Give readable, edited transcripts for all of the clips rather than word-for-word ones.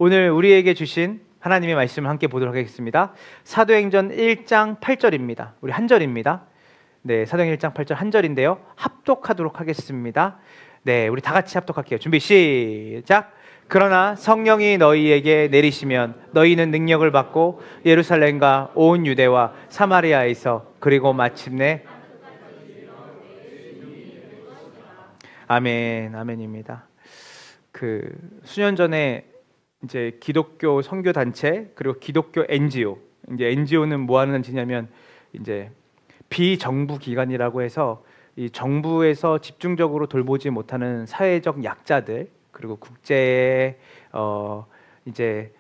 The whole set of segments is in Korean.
오늘 우리에게 주신 하나님의 말씀을 함께 보도록 하겠습니다. 사도행전 1장 8절입니다. 우리 한 절입니다. 네, 사도행전 1장 8절 한 절인데요. 합독하도록 하겠습니다. 네, 우리 다 같이 합독할게요. 준비 시작. 그러나 성령이 너희에게 내리시면 너희는 능력을 받고 예루살렘과 온 유대와 사마리아에서 그리고 마침내 아멘, 아멘입니다. 수년 전에 이제 기독교 선교 단체 그리고 기독교 NGO, 이제 NGO는 뭐 하는 짓냐면 이제 비정부 기관이라고 해서 이 정부에서 집중적으로 돌보지 못하는 사회적 약자들 그리고 국제의 이제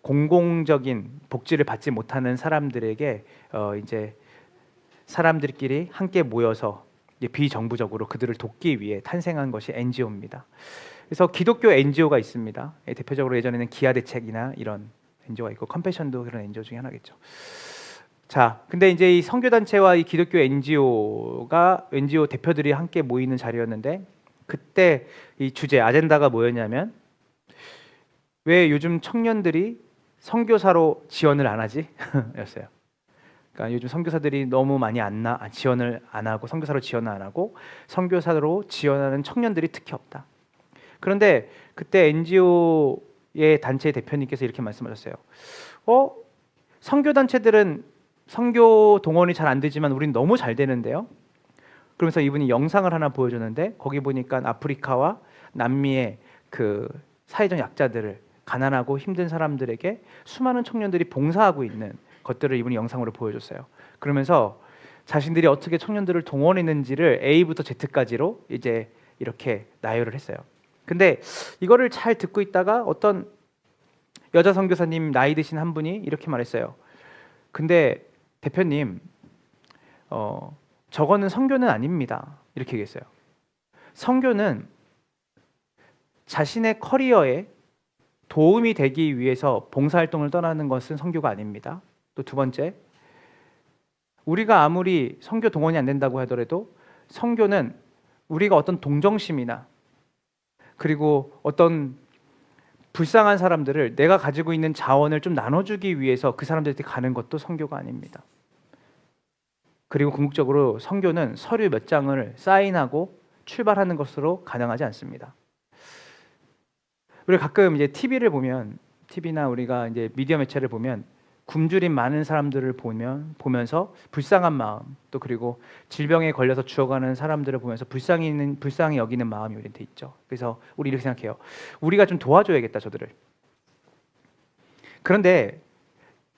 공공적인 복지를 받지 못하는 사람들에게 이제 사람들끼리 함께 모여서 비정부적으로 그들을 돕기 위해 탄생한 것이 NGO입니다. 그래서 기독교 NGO가 있습니다. 대표적으로 예전에는 기아대책이나 이런 NGO가 있고 컴패션도 그런 NGO 중에 하나겠죠. 자, 근데 이제 이 선교단체와 이 기독교 NGO 대표들이 함께 모이는 자리였는데 그때 이 주제 아젠다가 뭐였냐면 왜 요즘 청년들이 선교사로 지원을 안 하지? 였어요. 그러니까 요즘 선교사들이 너무 많이 지원을 안 하고 선교사로 지원을 안 하고 선교사로 지원하는 청년들이 특히 없다. 그런데 그때 NGO의 단체 대표님께서 이렇게 말씀하셨어요. 선교 단체들은 선교 동원이 잘 안 되지만 우린 너무 잘 되는데요. 그러면서 이분이 영상을 하나 보여줬는데 거기 보니까 아프리카와 남미의 그 사회적 약자들을 가난하고 힘든 사람들에게 수많은 청년들이 봉사하고 있는 것들을 이분이 영상으로 보여줬어요. 그러면서 자신들이 어떻게 청년들을 동원했는지를 A부터 Z까지로 이제 이렇게 나열을 했어요. 근데 이거를 잘 듣고 있다가 어떤 여자 선교사님 나이 드신 한 분이 이렇게 말했어요. 근데 대표님, 저거는 선교는 아닙니다. 이렇게 얘기했어요. 선교는 자신의 커리어에 도움이 되기 위해서 봉사활동을 떠나는 것은 선교가 아닙니다. 또 두 번째, 우리가 아무리 선교 동원이 안 된다고 하더라도 선교는 우리가 어떤 동정심이나 그리고 어떤 불쌍한 사람들을 내가 가지고 있는 자원을 좀 나눠주기 위해서 그 사람들한테 가는 것도 선교가 아닙니다. 그리고 궁극적으로 선교는 서류 몇 장을 사인하고 출발하는 것으로 가능하지 않습니다. 우리가 가끔 이제 TV를 보면 TV나 우리가 이제 미디어 매체를 보면 굶주린 많은 사람들을 보면서 불쌍한 마음 또 그리고 질병에 걸려서 죽어가는 사람들을 보면서 불쌍히 여기는 마음이 우리한테 있죠. 그래서 우리 이렇게 생각해요. 우리가 좀 도와줘야겠다 저들을. 그런데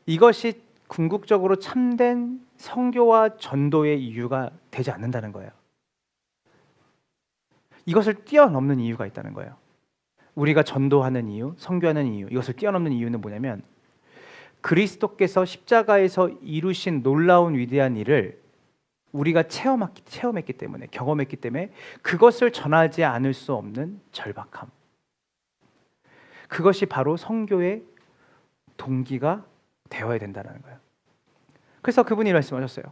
이것이 궁극적으로 참된 선교와 전도의 이유가 되지 않는다는 거예요. 이것을 뛰어넘는 이유가 있다는 거예요. 우리가 전도하는 이유, 선교하는 이유, 이것을 뛰어넘는 이유는 뭐냐면 그리스도께서 십자가에서 이루신 놀라운 위대한 일을 우리가 체험했기 때문에 경험했기 때문에 그것을 전하지 않을 수 없는 절박함. 그것이 바로 선교의 동기가 되어야 된다는 거예요. 그래서 그분이 말씀하셨어요.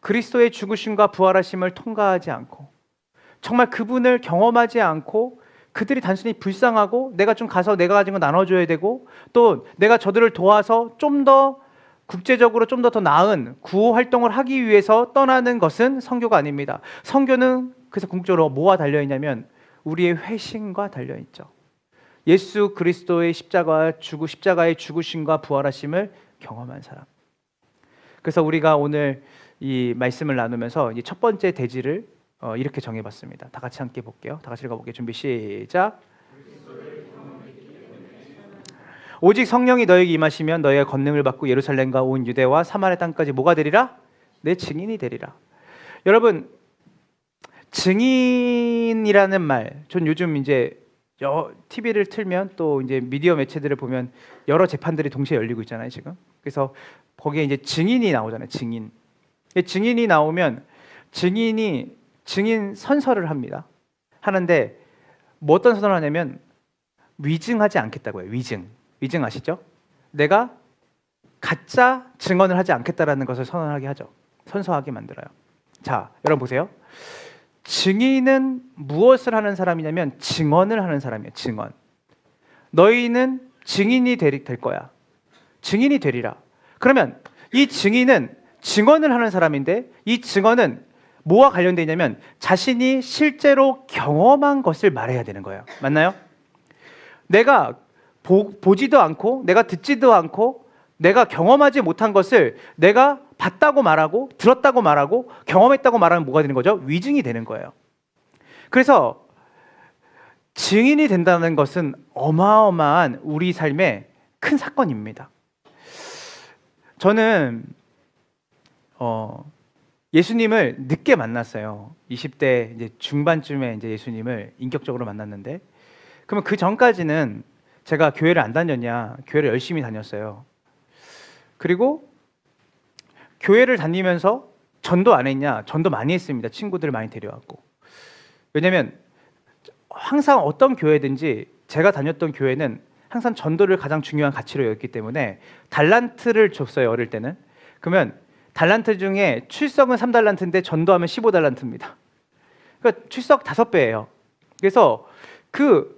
그리스도의 죽으심과 부활하심을 통과하지 않고 정말 그분을 경험하지 않고 그들이 단순히 불쌍하고 내가 좀 가서 내가 가진 거 나눠줘야 되고 또 내가 저들을 도와서 좀 더 국제적으로 좀 더 나은 구호 활동을 하기 위해서 떠나는 것은 선교가 아닙니다. 선교는 그래서 궁극적으로 뭐와 달려있냐면 우리의 회심과 달려있죠. 예수 그리스도의 십자가의 죽으심과 부활하심을 경험한 사람. 그래서 우리가 오늘 이 말씀을 나누면서 이 첫 번째 대지를 이렇게 정해봤습니다. 다 같이 함께 볼게요. 다 같이 읽어볼게요. 준비 시작. 오직 성령이 너에게 임하시면 너희가 권능을 받고 예루살렘과 온 유대와 사마리아 땅까지 뭐가 되리라? 내 증인이 되리라. 여러분, 증인이라는 말, 전 요즘 이제 TV를 틀면 또 이제 미디어 매체들을 보면 여러 재판들이 동시에 열리고 있잖아요, 지금. 그래서 거기에 이제 증인이 나오잖아요, 증인. 증인이 나오면 증인 선서를 합니다. 하는데 뭐 어떤 선서를 하냐면 위증하지 않겠다고 해요. 위증 아시죠? 내가 가짜 증언을 하지 않겠다라는 것을 선서하게 만들어요. 자, 여러분 보세요. 증인은 무엇을 하는 사람이냐면 증언을 하는 사람이에요. 증언. 너희는 증인이 될 거야. 증인이 되리라. 그러면 이 증인은 증언을 하는 사람인데 이 증언은 뭐와 관련되어 있냐면 자신이 실제로 경험한 것을 말해야 되는 거예요. 맞나요? 내가 보지도 않고 내가 듣지도 않고 내가 경험하지 못한 것을 내가 봤다고 말하고 들었다고 말하고 경험했다고 말하면 뭐가 되는 거죠? 위증이 되는 거예요. 그래서 증인이 된다는 것은 어마어마한 우리 삶의 큰 사건입니다. 저는 예수님을 늦게 만났어요. 20대 이제 중반쯤에 이제 예수님을 인격적으로 만났는데, 그러면 그 전까지는 제가 교회를 안 다녔냐? 교회를 열심히 다녔어요. 그리고 교회를 다니면서 전도 안 했냐? 전도 많이 했습니다. 친구들을 많이 데려왔고. 왜냐면 항상 어떤 교회든지 제가 다녔던 교회는 항상 전도를 가장 중요한 가치로 여겼기 때문에 달란트를 줬어요. 어릴 때는. 그러면 달란트 중에 출석은 3달란트인데 전도하면 15달란트입니다. 그러니까 출석 5배예요. 그래서 그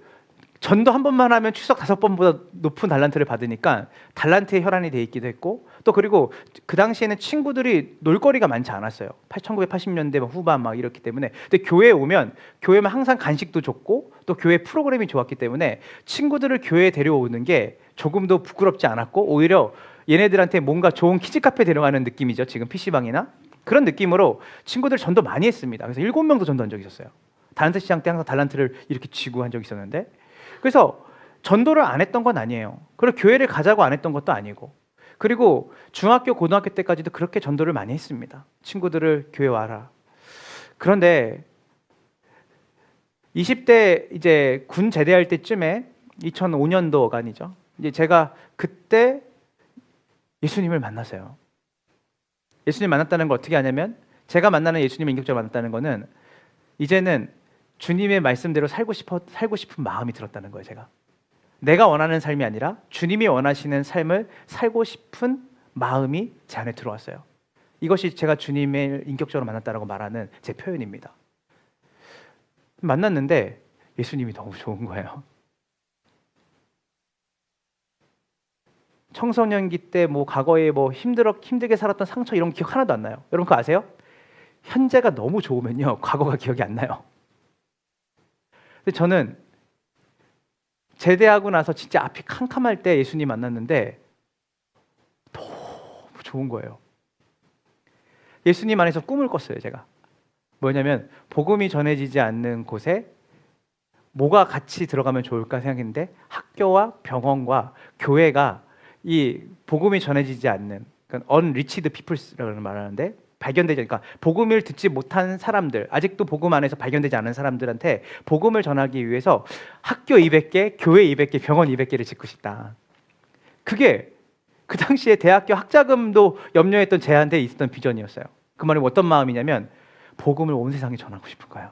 전도 한 번만 하면 출석 5번보다 높은 달란트를 받으니까 달란트의 혈안이 돼 있기도 했고, 또 그리고 그 당시에는 친구들이 놀거리가 많지 않았어요. 1980년대 후반 막 이렇기 때문에. 근데 교회에 오면 항상 간식도 좋고 또 교회 프로그램이 좋았기 때문에 친구들을 교회에 데려오는 게 조금도 부끄럽지 않았고, 오히려 얘네들한테 뭔가 좋은 키즈카페 데려가는 느낌이죠. 지금 PC방이나 그런 느낌으로 친구들 전도 많이 했습니다. 그래서 7명도 전도한 적이 있었어요. 달란트 시장 때 항상 달란트를 이렇게 쥐고 한 적이 있었는데, 그래서 전도를 안 했던 건 아니에요. 그리고 교회를 가자고 안 했던 것도 아니고, 그리고 중학교 고등학교 때까지도 그렇게 전도를 많이 했습니다. 친구들을 교회 와라. 그런데 20대 이제 군 제대할 때쯤에 2005년도간이죠. 이제 제가 그때 예수님을 만났어요. 예수님 만났다는 걸 어떻게 하냐면, 제가 만나는 예수님을 인격적으로 만났다는 거는 이제는 주님의 말씀대로 살고 싶은 마음이 들었다는 거예요. 내가 원하는 삶이 아니라 주님이 원하시는 삶을 살고 싶은 마음이 제 안에 들어왔어요. 이것이 제가 주님을 인격적으로 만났다고 말하는 제 표현입니다. 만났는데 예수님이 너무 좋은 거예요. 청소년기 때 과거에 힘들게 살았던 상처 이런 기억 하나도 안 나요. 여러분 그거 아세요? 현재가 너무 좋으면요, 과거가 기억이 안 나요. 근데 저는 제대하고 나서 진짜 앞이 캄캄할 때 예수님 만났는데 너무 좋은 거예요. 예수님 안에서 꿈을 꿨어요. 제가 뭐냐면, 복음이 전해지지 않는 곳에 뭐가 같이 들어가면 좋을까 생각했는데, 학교와 병원과 교회가 이 복음이 전해지지 않는, 그러니까 unreached peoples라고 말하는데, 그러니까 복음을 듣지 못한 사람들, 아직도 복음 안에서 발견되지 않은 사람들한테 복음을 전하기 위해서 학교 200개, 교회 200개, 병원 200개를 짓고 싶다. 그게 그 당시에 대학교 학자금도 염려했던 제한테 있었던 비전이었어요. 그 말이 어떤 마음이냐면, 복음을 온 세상에 전하고 싶은 거예요.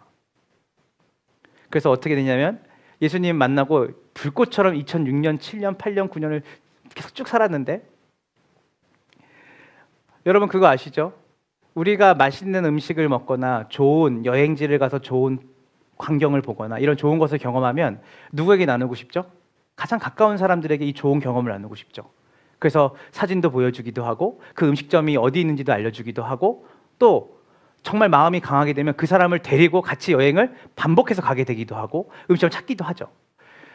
그래서 어떻게 되냐면, 예수님 만나고 불꽃처럼 2006년, 7년, 8년, 9년을 계속 쭉 살았는데, 여러분 그거 아시죠? 우리가 맛있는 음식을 먹거나 좋은 여행지를 가서 좋은 광경을 보거나 이런 좋은 것을 경험하면 누구에게 나누고 싶죠? 가장 가까운 사람들에게 이 좋은 경험을 나누고 싶죠. 그래서 사진도 보여주기도 하고, 그 음식점이 어디 있는지도 알려주기도 하고, 또 정말 마음이 강하게 되면 그 사람을 데리고 같이 여행을 반복해서 가게 되기도 하고 음식점을 찾기도 하죠.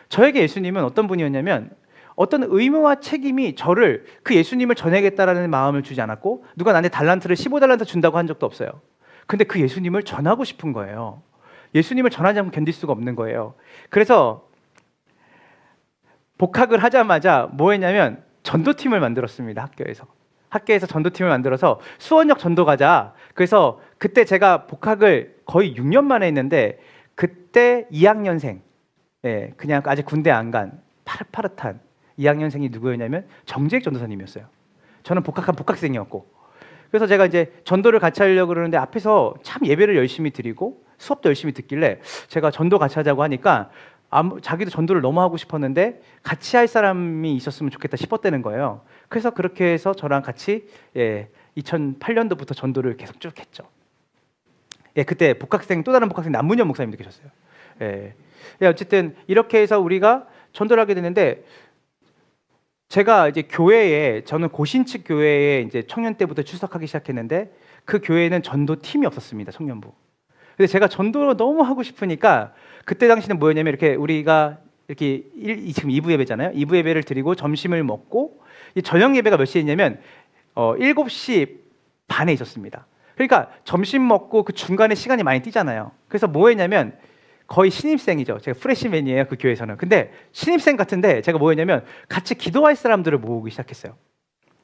저에게 예수님은 어떤 분이었냐면, 어떤 의무와 책임이 저를 그 예수님을 전해야겠다라는 마음을 주지 않았고, 누가 나한테 달란트를 15달란트 준다고 한 적도 없어요. 근데 그 예수님을 전하고 싶은 거예요. 예수님을 전하지 않고 견딜 수가 없는 거예요. 그래서 복학을 하자마자 뭐 했냐면 전도팀을 만들었습니다. 학교에서 전도팀을 만들어서 수원역 전도 가자. 그래서 그때 제가 복학을 거의 6년 만에 했는데, 그때 2학년생, 그냥 아직 군대 안 간 파릇파릇한 2학년생이 누구였냐면 정재익 전도사님이었어요. 저는 복학한 복학생이었고, 그래서 제가 이제 전도를 같이 하려고 그러는데 앞에서 참 예배를 열심히 드리고 수업도 열심히 듣길래 제가 전도 같이 하자고 하니까 자기도 전도를 너무 하고 싶었는데 같이 할 사람이 있었으면 좋겠다 싶었다는 거예요. 그래서 그렇게 해서 저랑 같이 2008년도부터 전도를 계속 쭉 했죠. 그때 또 다른 복학생 남문현 목사님도 계셨어요. 어쨌든 이렇게 해서 우리가 전도를 하게 됐는데, 제가 이제 교회에 저는 고신측 교회에 이제 청년 때부터 출석하기 시작했는데 그 교회에는 전도 팀이 없었습니다. 청년부. 근데 제가 전도를 너무 하고 싶으니까 그때 당시는 뭐였냐면 이렇게 우리가 이렇게 지금 2부 예배잖아요. 2부 예배를 드리고 점심을 먹고 이 저녁 예배가 몇 시였냐면 7시 반에 있었습니다. 그러니까 점심 먹고 그 중간에 시간이 많이 뛰잖아요. 그래서 뭐 했냐면 거의 신입생이죠. 제가 프레시맨이에요. 그 교회에서는. 근데 신입생 같은데 제가 뭐 했냐면 같이 기도할 사람들을 모으기 시작했어요.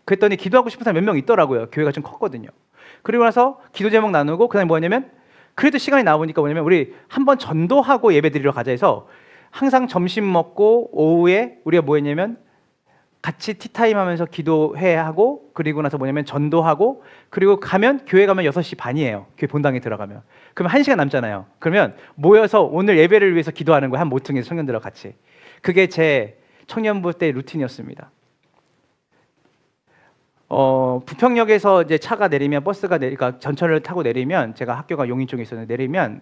그랬더니 기도하고 싶은 사람 몇 명 있더라고요. 교회가 좀 컸거든요. 그리고 나서 기도 제목 나누고 그다음에 뭐 했냐면 그래도 시간이 나오니까 뭐냐면 우리 한번 전도하고 예배 드리러 가자 해서 항상 점심 먹고 오후에 우리가 뭐 했냐면 같이 티타임 하면서 기도회 하고 그리고 나서 뭐냐면 전도하고 그리고 가면 교회 가면 6시 반이에요. 교회 본당에 들어가면. 그러면 1시간 남잖아요. 그러면 모여서 오늘 예배를 위해서 기도하는 거예요. 한 모퉁이 청년들과 같이. 그게 제 청년부 때 루틴이었습니다. 부평역에서 이제 차가 내리면 버스가 그러니까 전철을 타고 내리면 제가 학교가 용인 쪽에 있었는데 내리면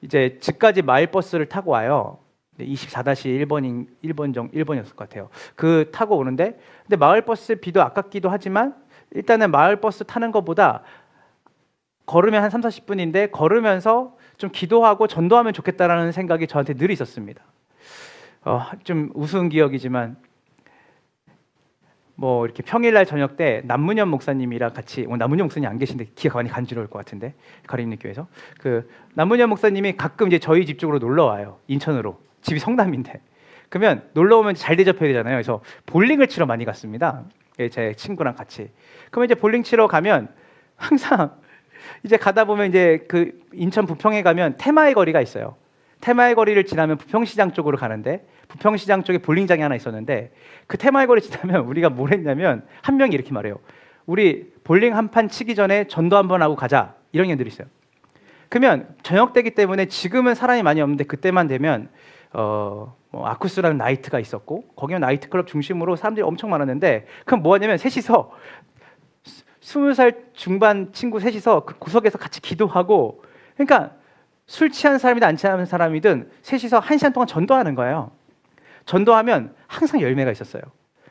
이제 집까지 마을 버스를 타고 와요. 24-1번이었을 것 같아요. 그 타고 오는데 근데 마을 버스 비도 아깝기도 하지만 일단은 마을 버스 타는 것보다 걸으면 한 30-40분인데 걸으면서 좀 기도하고 전도하면 좋겠다라는 생각이 저한테 늘 있었습니다. 좀 우스운 기억이지만 뭐 이렇게 평일날 저녁 때 남문현 목사님이랑 같이 남문현 목사님 안 계신데 귀가 많이 간지러울 것 같은데 가림님 교회에서 그 남문현 목사님이 가끔 이제 저희 집 쪽으로 놀러 와요. 인천으로. 집이 성남인데 그러면 놀러 오면 잘 대접해야 되잖아요. 그래서 볼링을 치러 많이 갔습니다. 제 친구랑 같이. 그러면 이제 볼링 치러 가면 항상 이제 가다 보면 이제 그 인천 부평에 가면 테마의 거리가 있어요. 테마의 거리를 지나면 부평시장 쪽으로 가는데 부평시장 쪽에 볼링장이 하나 있었는데 그 테마의 거리 지나면 우리가 뭘 했냐면 한 명이 이렇게 말해요. 우리 볼링 한 판 치기 전에 전도 한번 하고 가자. 이런 애들이 있어요. 그러면 저녁 때기 때문에 지금은 사람이 많이 없는데 그때만 되면 뭐 아쿠스라는 나이트가 있었고 거기는 나이트클럽 중심으로 사람들이 엄청 많았는데 그럼 뭐 하냐면 셋이서 20살 중반 친구 셋이서 그 구석에서 같이 기도하고 그러니까 술 취한 사람이든 안 취한 사람이든 셋이서 1시간 동안 전도하는 거예요. 전도하면 항상 열매가 있었어요.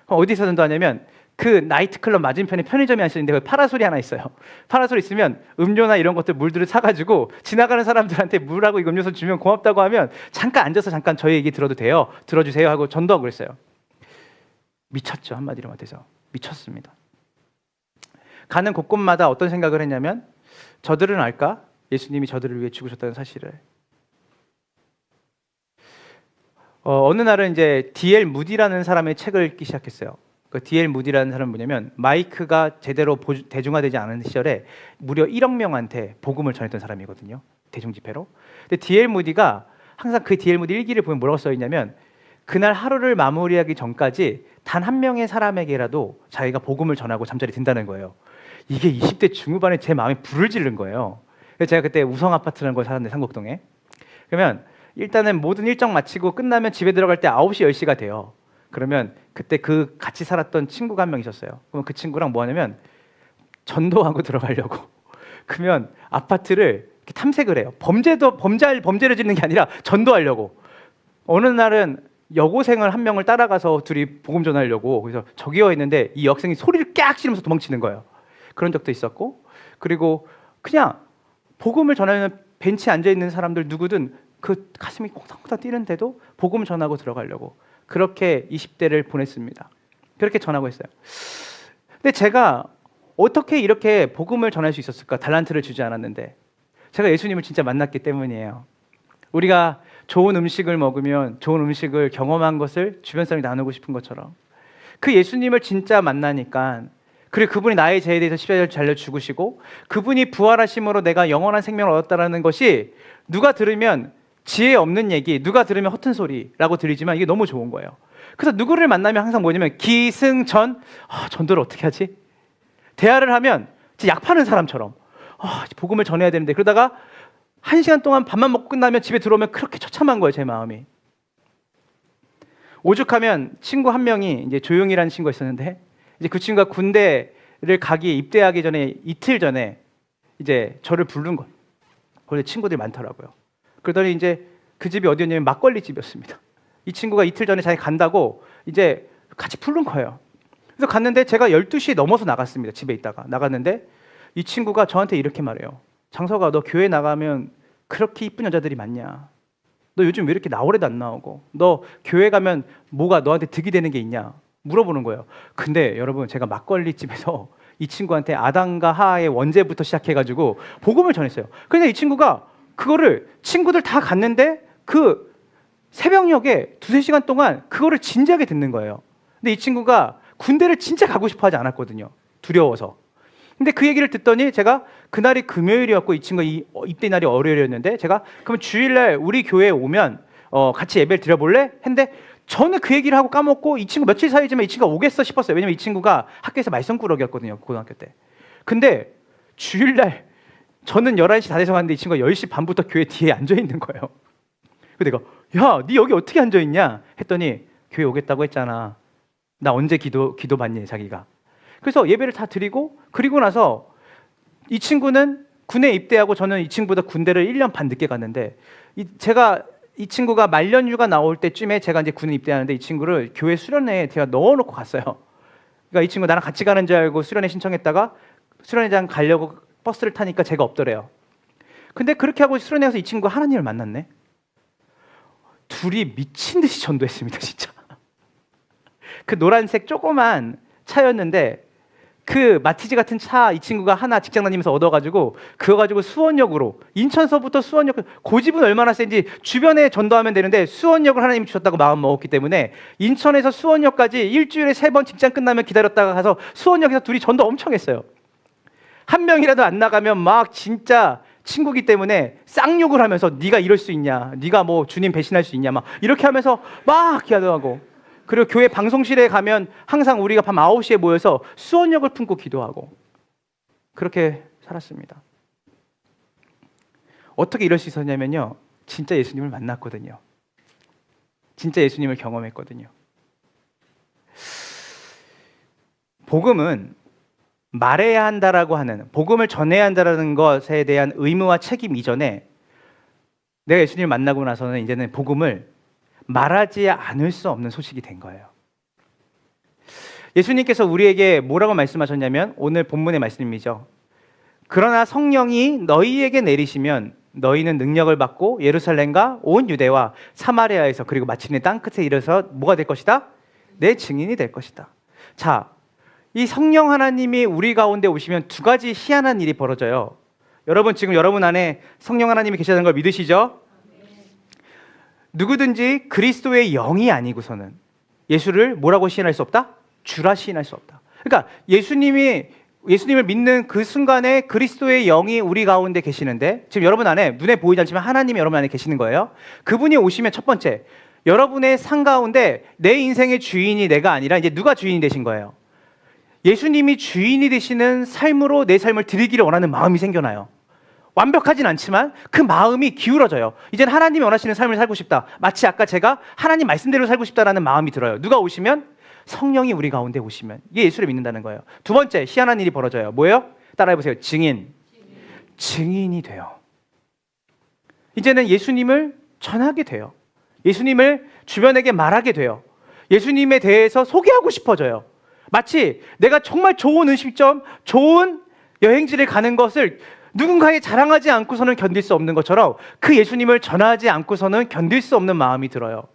어디서 전도하냐면 그 나이트클럽 맞은편에 편의점이 하나 있는데 거기 파라솔이 하나 있어요. 파라솔 있으면 음료나 이런 것들 물들을 사가지고 지나가는 사람들한테 물하고 이거 음료수 주면 고맙다고 하면 잠깐 앉아서 잠깐 저희 얘기 들어도 돼요. 들어주세요 하고 전도하고 그랬어요. 미쳤죠. 한마디로 말해서 미쳤습니다. 가는 곳곳마다 어떤 생각을 했냐면 저들은 알까? 예수님이 저들을 위해 죽으셨다는 사실을. 어느 날은 이제 D.L. 무디라는 사람의 책을 읽기 시작했어요. 그 D.L. 무디라는 사람은 뭐냐면 마이크가 제대로 대중화되지 않은 시절에 무려 1억 명한테 복음을 전했던 사람이거든요. 대중 집회로. 근데 D.L. 무디가 항상 그 D.L. 무디 일기를 보면 뭐라고 써 있냐면 그날 하루를 마무리하기 전까지 단 한 명의 사람에게라도 자기가 복음을 전하고 잠자리 든다는 거예요. 이게 20대 중후반에 제 마음에 불을 지른 거예요. 그래서 제가 그때 우성 아파트라는 걸 살았는데 상곡동에. 그러면 일단은 모든 일정 마치고 끝나면 집에 들어갈 때 9시, 10시가 돼요. 그러면 그때 그 같이 살았던 친구가 한 명 있었어요. 그러면 그 친구랑 뭐 하냐면 전도하고 들어가려고. 그러면 아파트를 이렇게 탐색을 해요. 범죄를 짓는 게 아니라 전도하려고. 어느 날은 여고생을 한 명을 따라가서 둘이 복음 전하려고 그래서 저기요 했는데 이 여학생이 소리를 깍 지르면서 도망치는 거예요. 그런 적도 있었고 그리고 그냥 복음을 전하는 벤치에 앉아있는 사람들 누구든 그 가슴이 콩닥콩닥 뛰는데도 복음을 전하고 들어가려고 그렇게 20대를 보냈습니다. 그렇게 전하고 했어요. 근데 제가 어떻게 이렇게 복음을 전할 수 있었을까? 달란트를 주지 않았는데 제가 예수님을 진짜 만났기 때문이에요. 우리가 좋은 음식을 먹으면 좋은 음식을 경험한 것을 주변 사람이 나누고 싶은 것처럼 그 예수님을 진짜 만나니까 그리고 그분이 나의 죄에 대해서 십자가를 잘려 죽으시고 그분이 부활하심으로 내가 영원한 생명을 얻었다는 것이 누가 들으면 지혜 없는 얘기, 누가 들으면 허튼 소리라고 들리지만 이게 너무 좋은 거예요. 그래서 누구를 만나면 항상 뭐냐면 기승전, 전도를 어떻게 하지? 대화를 하면 진짜 약 파는 사람처럼 복음을 전해야 되는데 그러다가 1시간 동안 밥만 먹고 끝나면 집에 들어오면 그렇게 처참한 거예요, 제 마음이. 오죽하면 친구 한 명이 이제 조용이라는 친구가 있었는데 이제 그 친구가 군대를 입대하기 전에 이틀 전에 이제 저를 부른 거예요. 거기 친구들이 많더라고요. 그러더니 이제 그 집이 어디였냐면 막걸리 집이었습니다. 이 친구가 이틀 전에 자기 간다고 이제 같이 부른 거예요. 그래서 갔는데 제가 12시 넘어서 나갔습니다. 집에 있다가 나갔는데 이 친구가 저한테 이렇게 말해요. 장서가, 너 교회 나가면 그렇게 이쁜 여자들이 많냐? 너 요즘 왜 이렇게 나오래도 안 나오고? 너 교회 가면 뭐가 너한테 득이 되는 게 있냐? 물어보는 거예요. 근데 여러분, 제가 막걸리집에서 이 친구한테 아담과 하와의 원죄부터 시작해가지고 복음을 전했어요. 근데 이 친구가 그거를, 친구들 다 갔는데 그 새벽녘에 2-3시간 동안 그거를 진지하게 듣는 거예요. 근데 이 친구가 군대를 진짜 가고 싶어 하지 않았거든요. 두려워서. 근데 그 얘기를 듣더니 제가 그날이 금요일이었고 이 친구가 입대 날이 월요일이었는데 제가 그럼 주일날 우리 교회에 오면 같이 예배를 드려볼래? 했는데 저는 그 얘기를 하고 까먹고 이 친구 며칠 사이지만 이 친구가 오겠어 싶었어요. 왜냐면 이 친구가 학교에서 말썽꾸러기였거든요. 고등학교 때. 근데 주일날 저는 11시 다 돼서 갔는데 이 친구가 10시 반부터 교회 뒤에 앉아있는 거예요. 그래서 내가, 야, 네 여기 어떻게 앉아있냐? 했더니 교회 오겠다고 했잖아. 나 언제 기도 받니? 자기가. 그래서 예배를 다 드리고, 그리고 나서 이 친구는 군에 입대하고 저는 이 친구보다 군대를 1년 반 늦게 갔는데 이 친구가 말년휴가 나올 때쯤에 제가 이제 군에 입대하는데 이 친구를 교회 수련회에 제가 넣어놓고 갔어요. 그러니까 이 친구 나랑 같이 가는 줄 알고 수련회 신청했다가 수련회장 가려고 버스를 타니까 제가 없더래요. 근데 그렇게 하고 수련회 가서 이 친구가 하나님을 만났네. 둘이 미친 듯이 전도했습니다, 진짜. 그 노란색 조그만 차였는데 그 마티즈 같은 차 이 친구가 하나 직장 다니면서 얻어가지고 그거 가지고 수원역으로, 인천서부터 수원역, 고집은 얼마나 센지 주변에 전도하면 되는데 수원역을 하나님이 주셨다고 마음 먹었기 때문에 인천에서 수원역까지 일주일에 3번 직장 끝나면 기다렸다가 가서 수원역에서 둘이 전도 엄청 했어요. 한 명이라도 안 나가면 막 진짜 친구기 때문에 쌍욕을 하면서 네가 이럴 수 있냐, 네가 뭐 주님 배신할 수 있냐, 막 이렇게 하면서 막 기도하고, 그리고 교회 방송실에 가면 항상 우리가 밤 9시에 모여서 수원역을 품고 기도하고 그렇게 살았습니다. 어떻게 이럴 수 있었냐면요, 진짜 예수님을 만났거든요. 진짜 예수님을 경험했거든요. 복음은 말해야 한다라고 하는, 복음을 전해야 한다라는 것에 대한 의무와 책임 이전에 내가 예수님을 만나고 나서는 이제는 복음을 말하지 않을 수 없는 소식이 된 거예요. 예수님께서 우리에게 뭐라고 말씀하셨냐면 오늘 본문의 말씀이죠. 그러나 성령이 너희에게 내리시면 너희는 능력을 받고 예루살렘과 온 유대와 사마리아에서 그리고 마침내 땅끝에 이르러서 뭐가 될 것이다? 내 증인이 될 것이다. 자, 이 성령 하나님이 우리 가운데 오시면 2가지 희한한 일이 벌어져요. 여러분, 지금 여러분 안에 성령 하나님이 계시다는 걸 믿으시죠? 누구든지 그리스도의 영이 아니고서는 예수를 뭐라고 시인할 수 없다? 주라 시인할 수 없다. 그러니까 예수님을 믿는 그 순간에 그리스도의 영이 우리 가운데 계시는데, 지금 여러분 안에 눈에 보이지 않지만 하나님이 여러분 안에 계시는 거예요. 그분이 오시면 첫 번째, 여러분의 삶 가운데 내 인생의 주인이 내가 아니라 이제 누가 주인이 되신 거예요? 예수님이 주인이 되시는 삶으로 내 삶을 드리기를 원하는 마음이 생겨나요. 완벽하진 않지만 그 마음이 기울어져요. 이제는 하나님이 원하시는 삶을 살고 싶다. 마치 아까 제가 하나님 말씀대로 살고 싶다라는 마음이 들어요. 누가 오시면? 성령이 우리 가운데 오시면. 이게 예수를 믿는다는 거예요. 2번째, 희한한 일이 벌어져요. 뭐예요? 따라해보세요. 증인이 돼요. 이제는 예수님을 전하게 돼요. 예수님을 주변에게 말하게 돼요. 예수님에 대해서 소개하고 싶어져요. 마치 내가 정말 좋은 음식점, 좋은 여행지를 가는 것을 누군가에 자랑하지 않고서는 견딜 수 없는 것처럼 그 예수님을 전하지 않고서는 견딜 수 없는 마음이 들어요.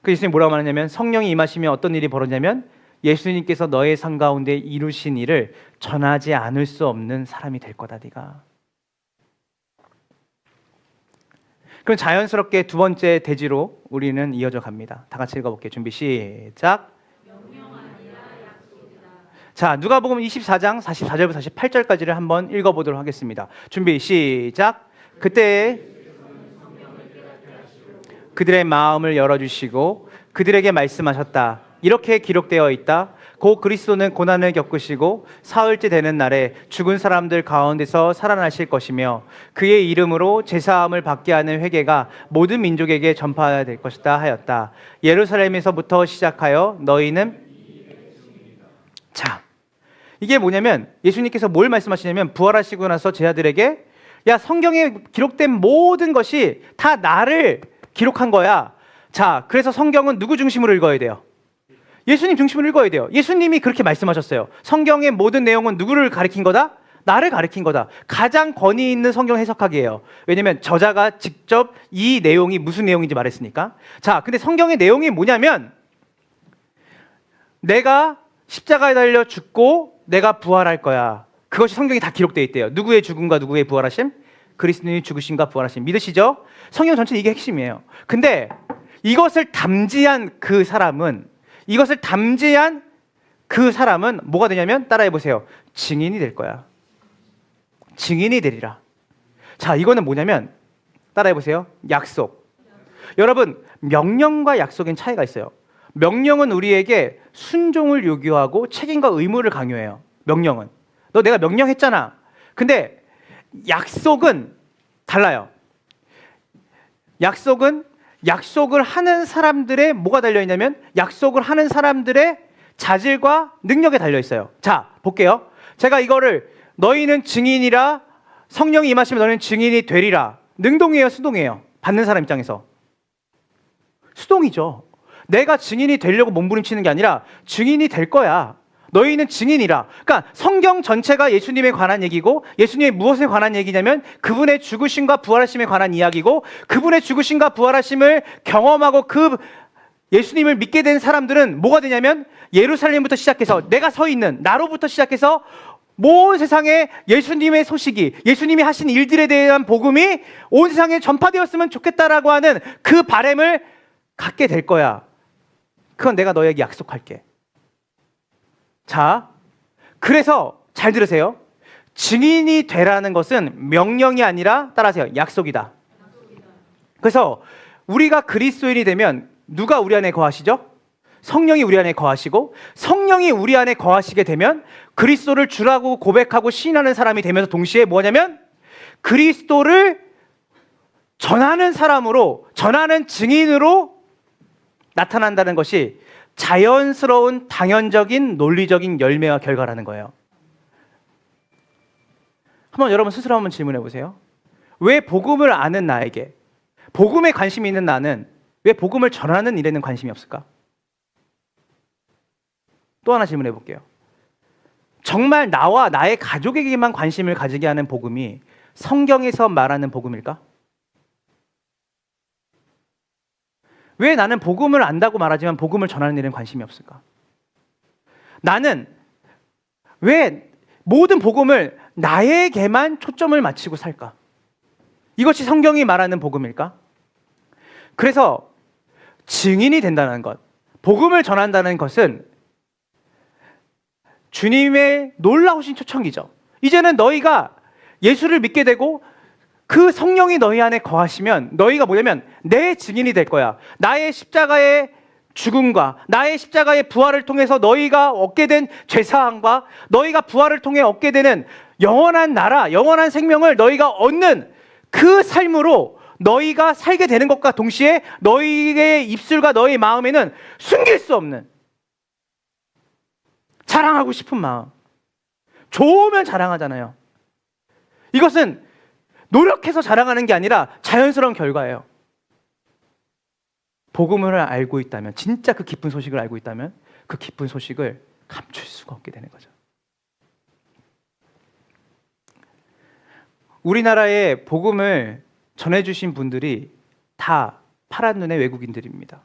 그 예수님이 뭐라고 말하냐면, 성령이 임하시면 어떤 일이 벌어지냐면 예수님께서 너의 삶 가운데 이루신 일을 전하지 않을 수 없는 사람이 될 거다 네가. 그럼 자연스럽게 2번째 대지로 우리는 이어져 갑니다. 다 같이 읽어볼게요. 준비 시작. 자, 누가복음 24장 44절부터 48절까지를 한번 읽어보도록 하겠습니다. 준비 시작. 그때 그들의 마음을 열어주시고 그들에게 말씀하셨다. 이렇게 기록되어 있다. 곧 그리스도는 고난을 겪으시고 사흘째 되는 날에 죽은 사람들 가운데서 살아나실 것이며 그의 이름으로 제사함을 받게 하는 회개가 모든 민족에게 전파해야 될 것이다 하였다. 예루살렘에서부터 시작하여 너희는, 자, 이게 뭐냐면 예수님께서 뭘 말씀하시냐면 부활하시고 나서 제자들에게, 야, 성경에 기록된 모든 것이 다 나를 기록한 거야. 자, 그래서 성경은 누구 중심으로 읽어야 돼요? 예수님 중심으로 읽어야 돼요. 예수님이 그렇게 말씀하셨어요. 성경의 모든 내용은 누구를 가리킨 거다? 나를 가리킨 거다. 가장 권위 있는 성경 해석하기예요. 왜냐면 저자가 직접 이 내용이 무슨 내용인지 말했으니까. 자, 근데 성경의 내용이 뭐냐면 내가 십자가에 달려 죽고 내가 부활할 거야. 그것이 성경에 다 기록되어 있대요. 누구의 죽음과 누구의 부활하심? 그리스도의 죽으심과 부활하심. 믿으시죠? 성경 전체는 이게 핵심이에요. 근데 이것을 담지한 그 사람은 뭐가 되냐면 따라해 보세요. 증인이 될 거야. 증인이 되리라. 자, 이거는 뭐냐면 따라해 보세요. 약속. 여러분, 명령과 약속엔 차이가 있어요. 명령은 우리에게 순종을 요구하고 책임과 의무를 강요해요. 명령은. 너 내가 명령했잖아. 근데 약속은 달라요. 약속을 하는 사람들의 뭐가 달려있냐면 약속을 하는 사람들의 자질과 능력에 달려있어요. 자, 볼게요. 제가 이거를 너희는 증인이라, 성령이 임하시면 너희는 증인이 되리라. 능동이에요, 수동이에요? 받는 사람 입장에서 수동이죠. 내가 증인이 되려고 몸부림치는 게 아니라 증인이 될 거야. 너희는 증인이라. 그러니까 성경 전체가 예수님에 관한 얘기고, 예수님의 무엇에 관한 얘기냐면 그분의 죽으심과 부활하심에 관한 이야기고, 그분의 죽으심과 부활하심을 경험하고 그 예수님을 믿게 된 사람들은 뭐가 되냐면 예루살렘부터 시작해서 내가 서 있는 나로부터 시작해서 온 세상에 예수님의 소식이, 예수님이 하신 일들에 대한 복음이 온 세상에 전파되었으면 좋겠다라고 하는 그 바람을 갖게 될 거야. 그건 내가 너에게 약속할게. 자, 그래서 잘 들으세요. 증인이 되라는 것은 명령이 아니라 따라하세요. 약속이다. 그래서 우리가 그리스도인이 되면 누가 우리 안에 거하시죠? 성령이 우리 안에 거하시고, 성령이 우리 안에 거하시게 되면 그리스도를 주라고 고백하고 시인하는 사람이 되면서 동시에 뭐냐면 그리스도를 전하는 사람으로, 전하는 증인으로 나타난다는 것이 자연스러운 당연적인 논리적인 열매와 결과라는 거예요. 한번 여러분 스스로 한번 질문해 보세요. 왜 복음을 아는 나에게, 복음에 관심이 있는 나는 왜 복음을 전하는 일에는 관심이 없을까? 또 하나 질문해 볼게요. 정말 나와 나의 가족에게만 관심을 가지게 하는 복음이 성경에서 말하는 복음일까? 왜 나는 복음을 안다고 말하지만 복음을 전하는 일에는 관심이 없을까? 나는 왜 모든 복음을 나에게만 초점을 맞추고 살까? 이것이 성경이 말하는 복음일까? 그래서 증인이 된다는 것, 복음을 전한다는 것은 주님의 놀라우신 초청이죠. 이제는 너희가 예수를 믿게 되고 그 성령이 너희 안에 거하시면 너희가 뭐냐면 내 증인이 될 거야. 나의 십자가의 죽음과 나의 십자가의 부활을 통해서 너희가 얻게 된 죄사함과 너희가 부활을 통해 얻게 되는 영원한 나라, 영원한 생명을 너희가 얻는 그 삶으로 너희가 살게 되는 것과 동시에 너희의 입술과 너희 마음에는 숨길 수 없는 자랑하고 싶은 마음. 좋으면 자랑하잖아요. 이것은 노력해서 자랑하는 게 아니라 자연스러운 결과예요. 복음을 알고 있다면, 진짜 그 기쁜 소식을 알고 있다면 그 기쁜 소식을 감출 수가 없게 되는 거죠. 우리나라에 복음을 전해주신 분들이 다 파란 눈의 외국인들입니다.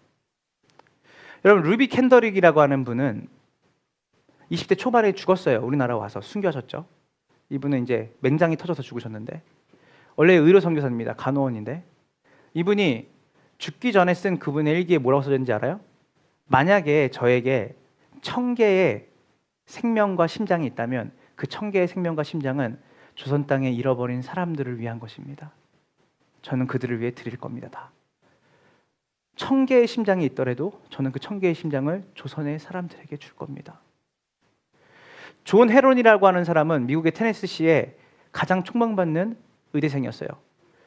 여러분, 루비 캔더릭이라고 하는 분은 20대 초반에 죽었어요. 우리나라 와서 순교하셨죠. 이분은 이제 맹장이 터져서 죽으셨는데, 원래 의료 선교사입니다. 간호원인데, 이분이 죽기 전에 쓴 그분의 일기에 뭐라고 써졌는지 알아요? 만약에 저에게 1000개의 생명과 심장이 있다면 그 1000개의 생명과 심장은 조선 땅에 잃어버린 사람들을 위한 것입니다. 저는 그들을 위해 드릴 겁니다. 다. 1000개의 심장이 있더라도 저는 그 1000개의 심장을 조선의 사람들에게 줄 겁니다. 존 헤론이라고 하는 사람은 미국의 테네시시에 가장 촉망받는 의대생이었어요.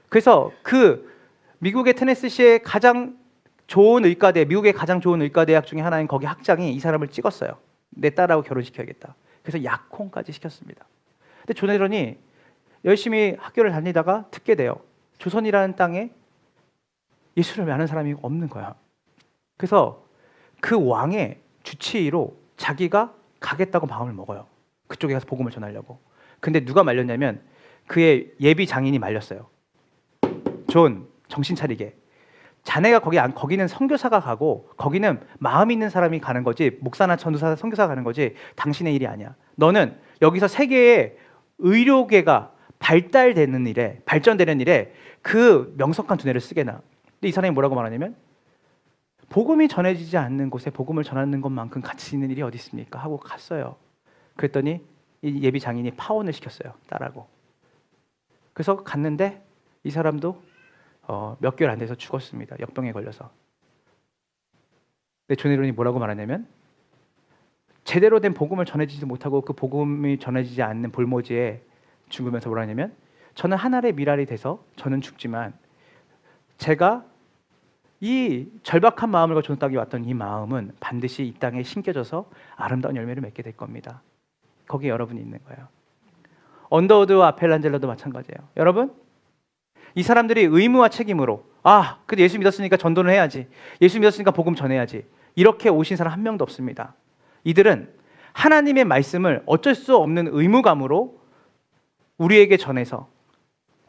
그래서 그 미국의 테네시시의 가장 좋은 의과대, 미국의 가장 좋은 의과대학 중에 하나인 거기 학장이 이 사람을 찍었어요. 내 딸하고 결혼시켜야겠다. 그래서 약혼까지 시켰습니다. 근데 존 헤런이 열심히 학교를 다니다가 듣게 돼요. 조선이라는 땅에 예수를 아는 사람이 없는 거야. 그래서 그 왕의 주치의로 자기가 가겠다고 마음을 먹어요. 그쪽에 가서 복음을 전하려고. 근데 누가 말렸냐면 그의 예비 장인이 말렸어요. 존, 정신 차리게. 자네가 거기는 선교사가 가고 거기는 마음 있는 사람이 가는 거지, 목사나 전도사, 선교사가 가는 거지 당신의 일이 아니야. 너는 여기서 세계의 의료계가 발전되는 일에 그 명석한 두뇌를 쓰게 나. 근데 이 사람이 뭐라고 말하냐면 복음이 전해지지 않는 곳에 복음을 전하는 것만큼 가치 있는 일이 어디 있습니까? 하고 갔어요. 그랬더니 이 예비 장인이 파혼을 시켰어요. 딸하고. 그래서 갔는데 이 사람도 몇 개월 안 돼서 죽었습니다. 역병에 걸려서. 근데 존 에런이 뭐라고 말하냐면 제대로 된 복음을 전해지지 못하고 그 복음이 전해지지 않는 볼모지에 죽으면서 뭐라냐면 저는 하늘의 미랄이 돼서 저는 죽지만 제가 이 절박한 마음을 가지고 땅에 왔던 이 마음은 반드시 이 땅에 심겨져서 아름다운 열매를 맺게 될 겁니다. 거기에 여러분이 있는 거예요. 언더우드와 아펠란젤라도 마찬가지예요. 여러분, 이 사람들이 의무와 책임으로 근데 예수 믿었으니까 전도는 해야지, 예수 믿었으니까 복음 전해야지, 이렇게 오신 사람 한 명도 없습니다. 이들은 하나님의 말씀을 어쩔 수 없는 의무감으로 우리에게 전해서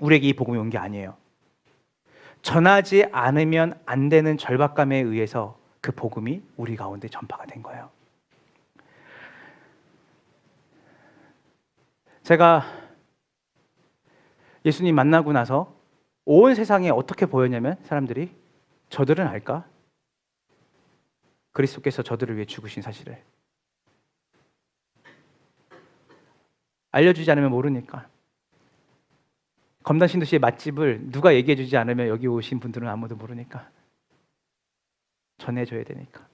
우리에게 이 복음이 온 게 아니에요. 전하지 않으면 안 되는 절박감에 의해서 그 복음이 우리 가운데 전파가 된 거예요. 제가 예수님 만나고 나서 온 세상에 어떻게 보였냐면 사람들이 저들은 알까? 그리스도께서 저들을 위해 죽으신 사실을 알려주지 않으면 모르니까. 검단신도시의 맛집을 누가 얘기해주지 않으면 여기 오신 분들은 아무도 모르니까 전해줘야 되니까.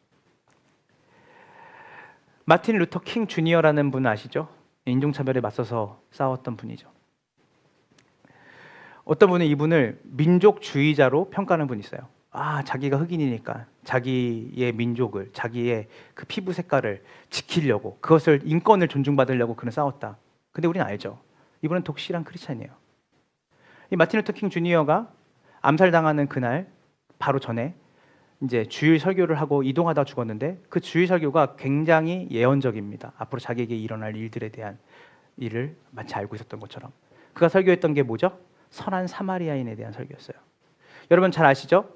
마틴 루터 킹 주니어라는 분 아시죠? 인종차별에 맞서서 싸웠던 분이죠. 어떤 분은 이분을 민족주의자로 평가하는 분이 있어요. 자기가 흑인이니까 자기의 민족을, 자기의 그 피부 색깔을 지키려고, 그것을 인권을 존중받으려고 그는 싸웠다. 근데 우리는 알죠. 이분은 독실한 크리스찬이에요. 이 마틴 루터 킹 주니어가 암살당하는 그날 바로 전에 이제 주일 설교를 하고 이동하다 죽었는데 그 주일 설교가 굉장히 예언적입니다. 앞으로 자기에게 일어날 일들에 대한 일을 마치 알고 있었던 것처럼. 그가 설교했던 게 뭐죠? 선한 사마리아인에 대한 설교였어요. 여러분 잘 아시죠?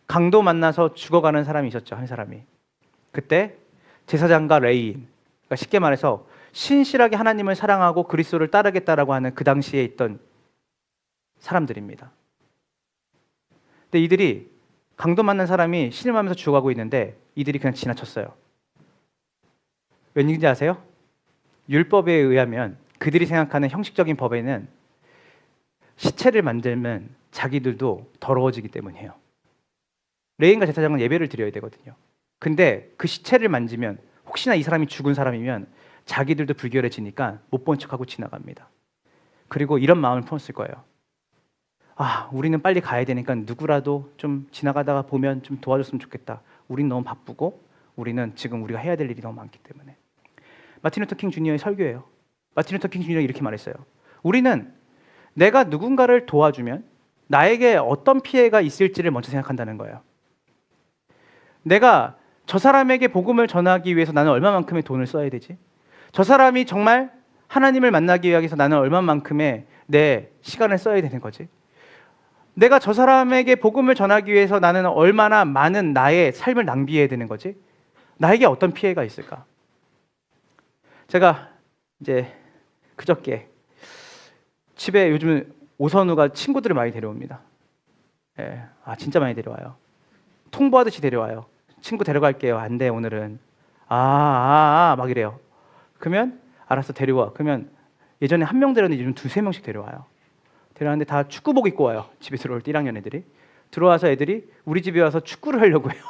강도 만나서 죽어가는 사람이 있었죠. 한 사람이. 그때 제사장과 레위인, 그러니까 쉽게 말해서 신실하게 하나님을 사랑하고 그리스도를 따르겠다라고 하는 그 당시에 있던 사람들입니다. 근데 이들이 강도 만난 사람이 신음하면서 죽어가고 있는데 이들이 그냥 지나쳤어요. 왠지 아세요? 율법에 의하면 그들이 생각하는 형식적인 법에는 시체를 만들면 자기들도 더러워지기 때문이에요. 레위인과 제사장은 예배를 드려야 되거든요. 근데 그 시체를 만지면 혹시나 이 사람이 죽은 사람이면 자기들도 불결해지니까 못 본 척하고 지나갑니다. 그리고 이런 마음을 품었을 거예요. 우리는 빨리 가야 되니까 누구라도 좀 지나가다가 보면 좀 도와줬으면 좋겠다. 우린 너무 바쁘고 우리는 지금 우리가 해야 될 일이 너무 많기 때문에. 마틴 루터 킹 주니어의 설교예요. 마틴 루터 킹 주니어가 이렇게 말했어요. 우리는 내가 누군가를 도와주면 나에게 어떤 피해가 있을지를 먼저 생각한다는 거예요. 내가 저 사람에게 복음을 전하기 위해서 나는 얼마만큼의 돈을 써야 되지? 저 사람이 정말 하나님을 만나기 위해서 나는 얼마만큼의 내 시간을 써야 되는 거지? 내가 저 사람에게 복음을 전하기 위해서 나는 얼마나 많은 나의 삶을 낭비해야 되는 거지? 나에게 어떤 피해가 있을까? 제가 이제 그저께 집에 요즘 오선우가 친구들을 많이 데려옵니다. 진짜 많이 데려와요. 통보하듯이 데려와요. 친구 데려갈게요. 안 돼, 오늘은. 막 이래요. 그러면 알았어, 데려와. 그러면 예전에 한 명 데려왔는데 요즘 두세 명씩 데려와요. 데려왔는데 다 축구복 입고 와요. 집에 들어올 때 1학년 애들이. 들어와서 애들이 우리 집에 와서 축구를 하려고 해요.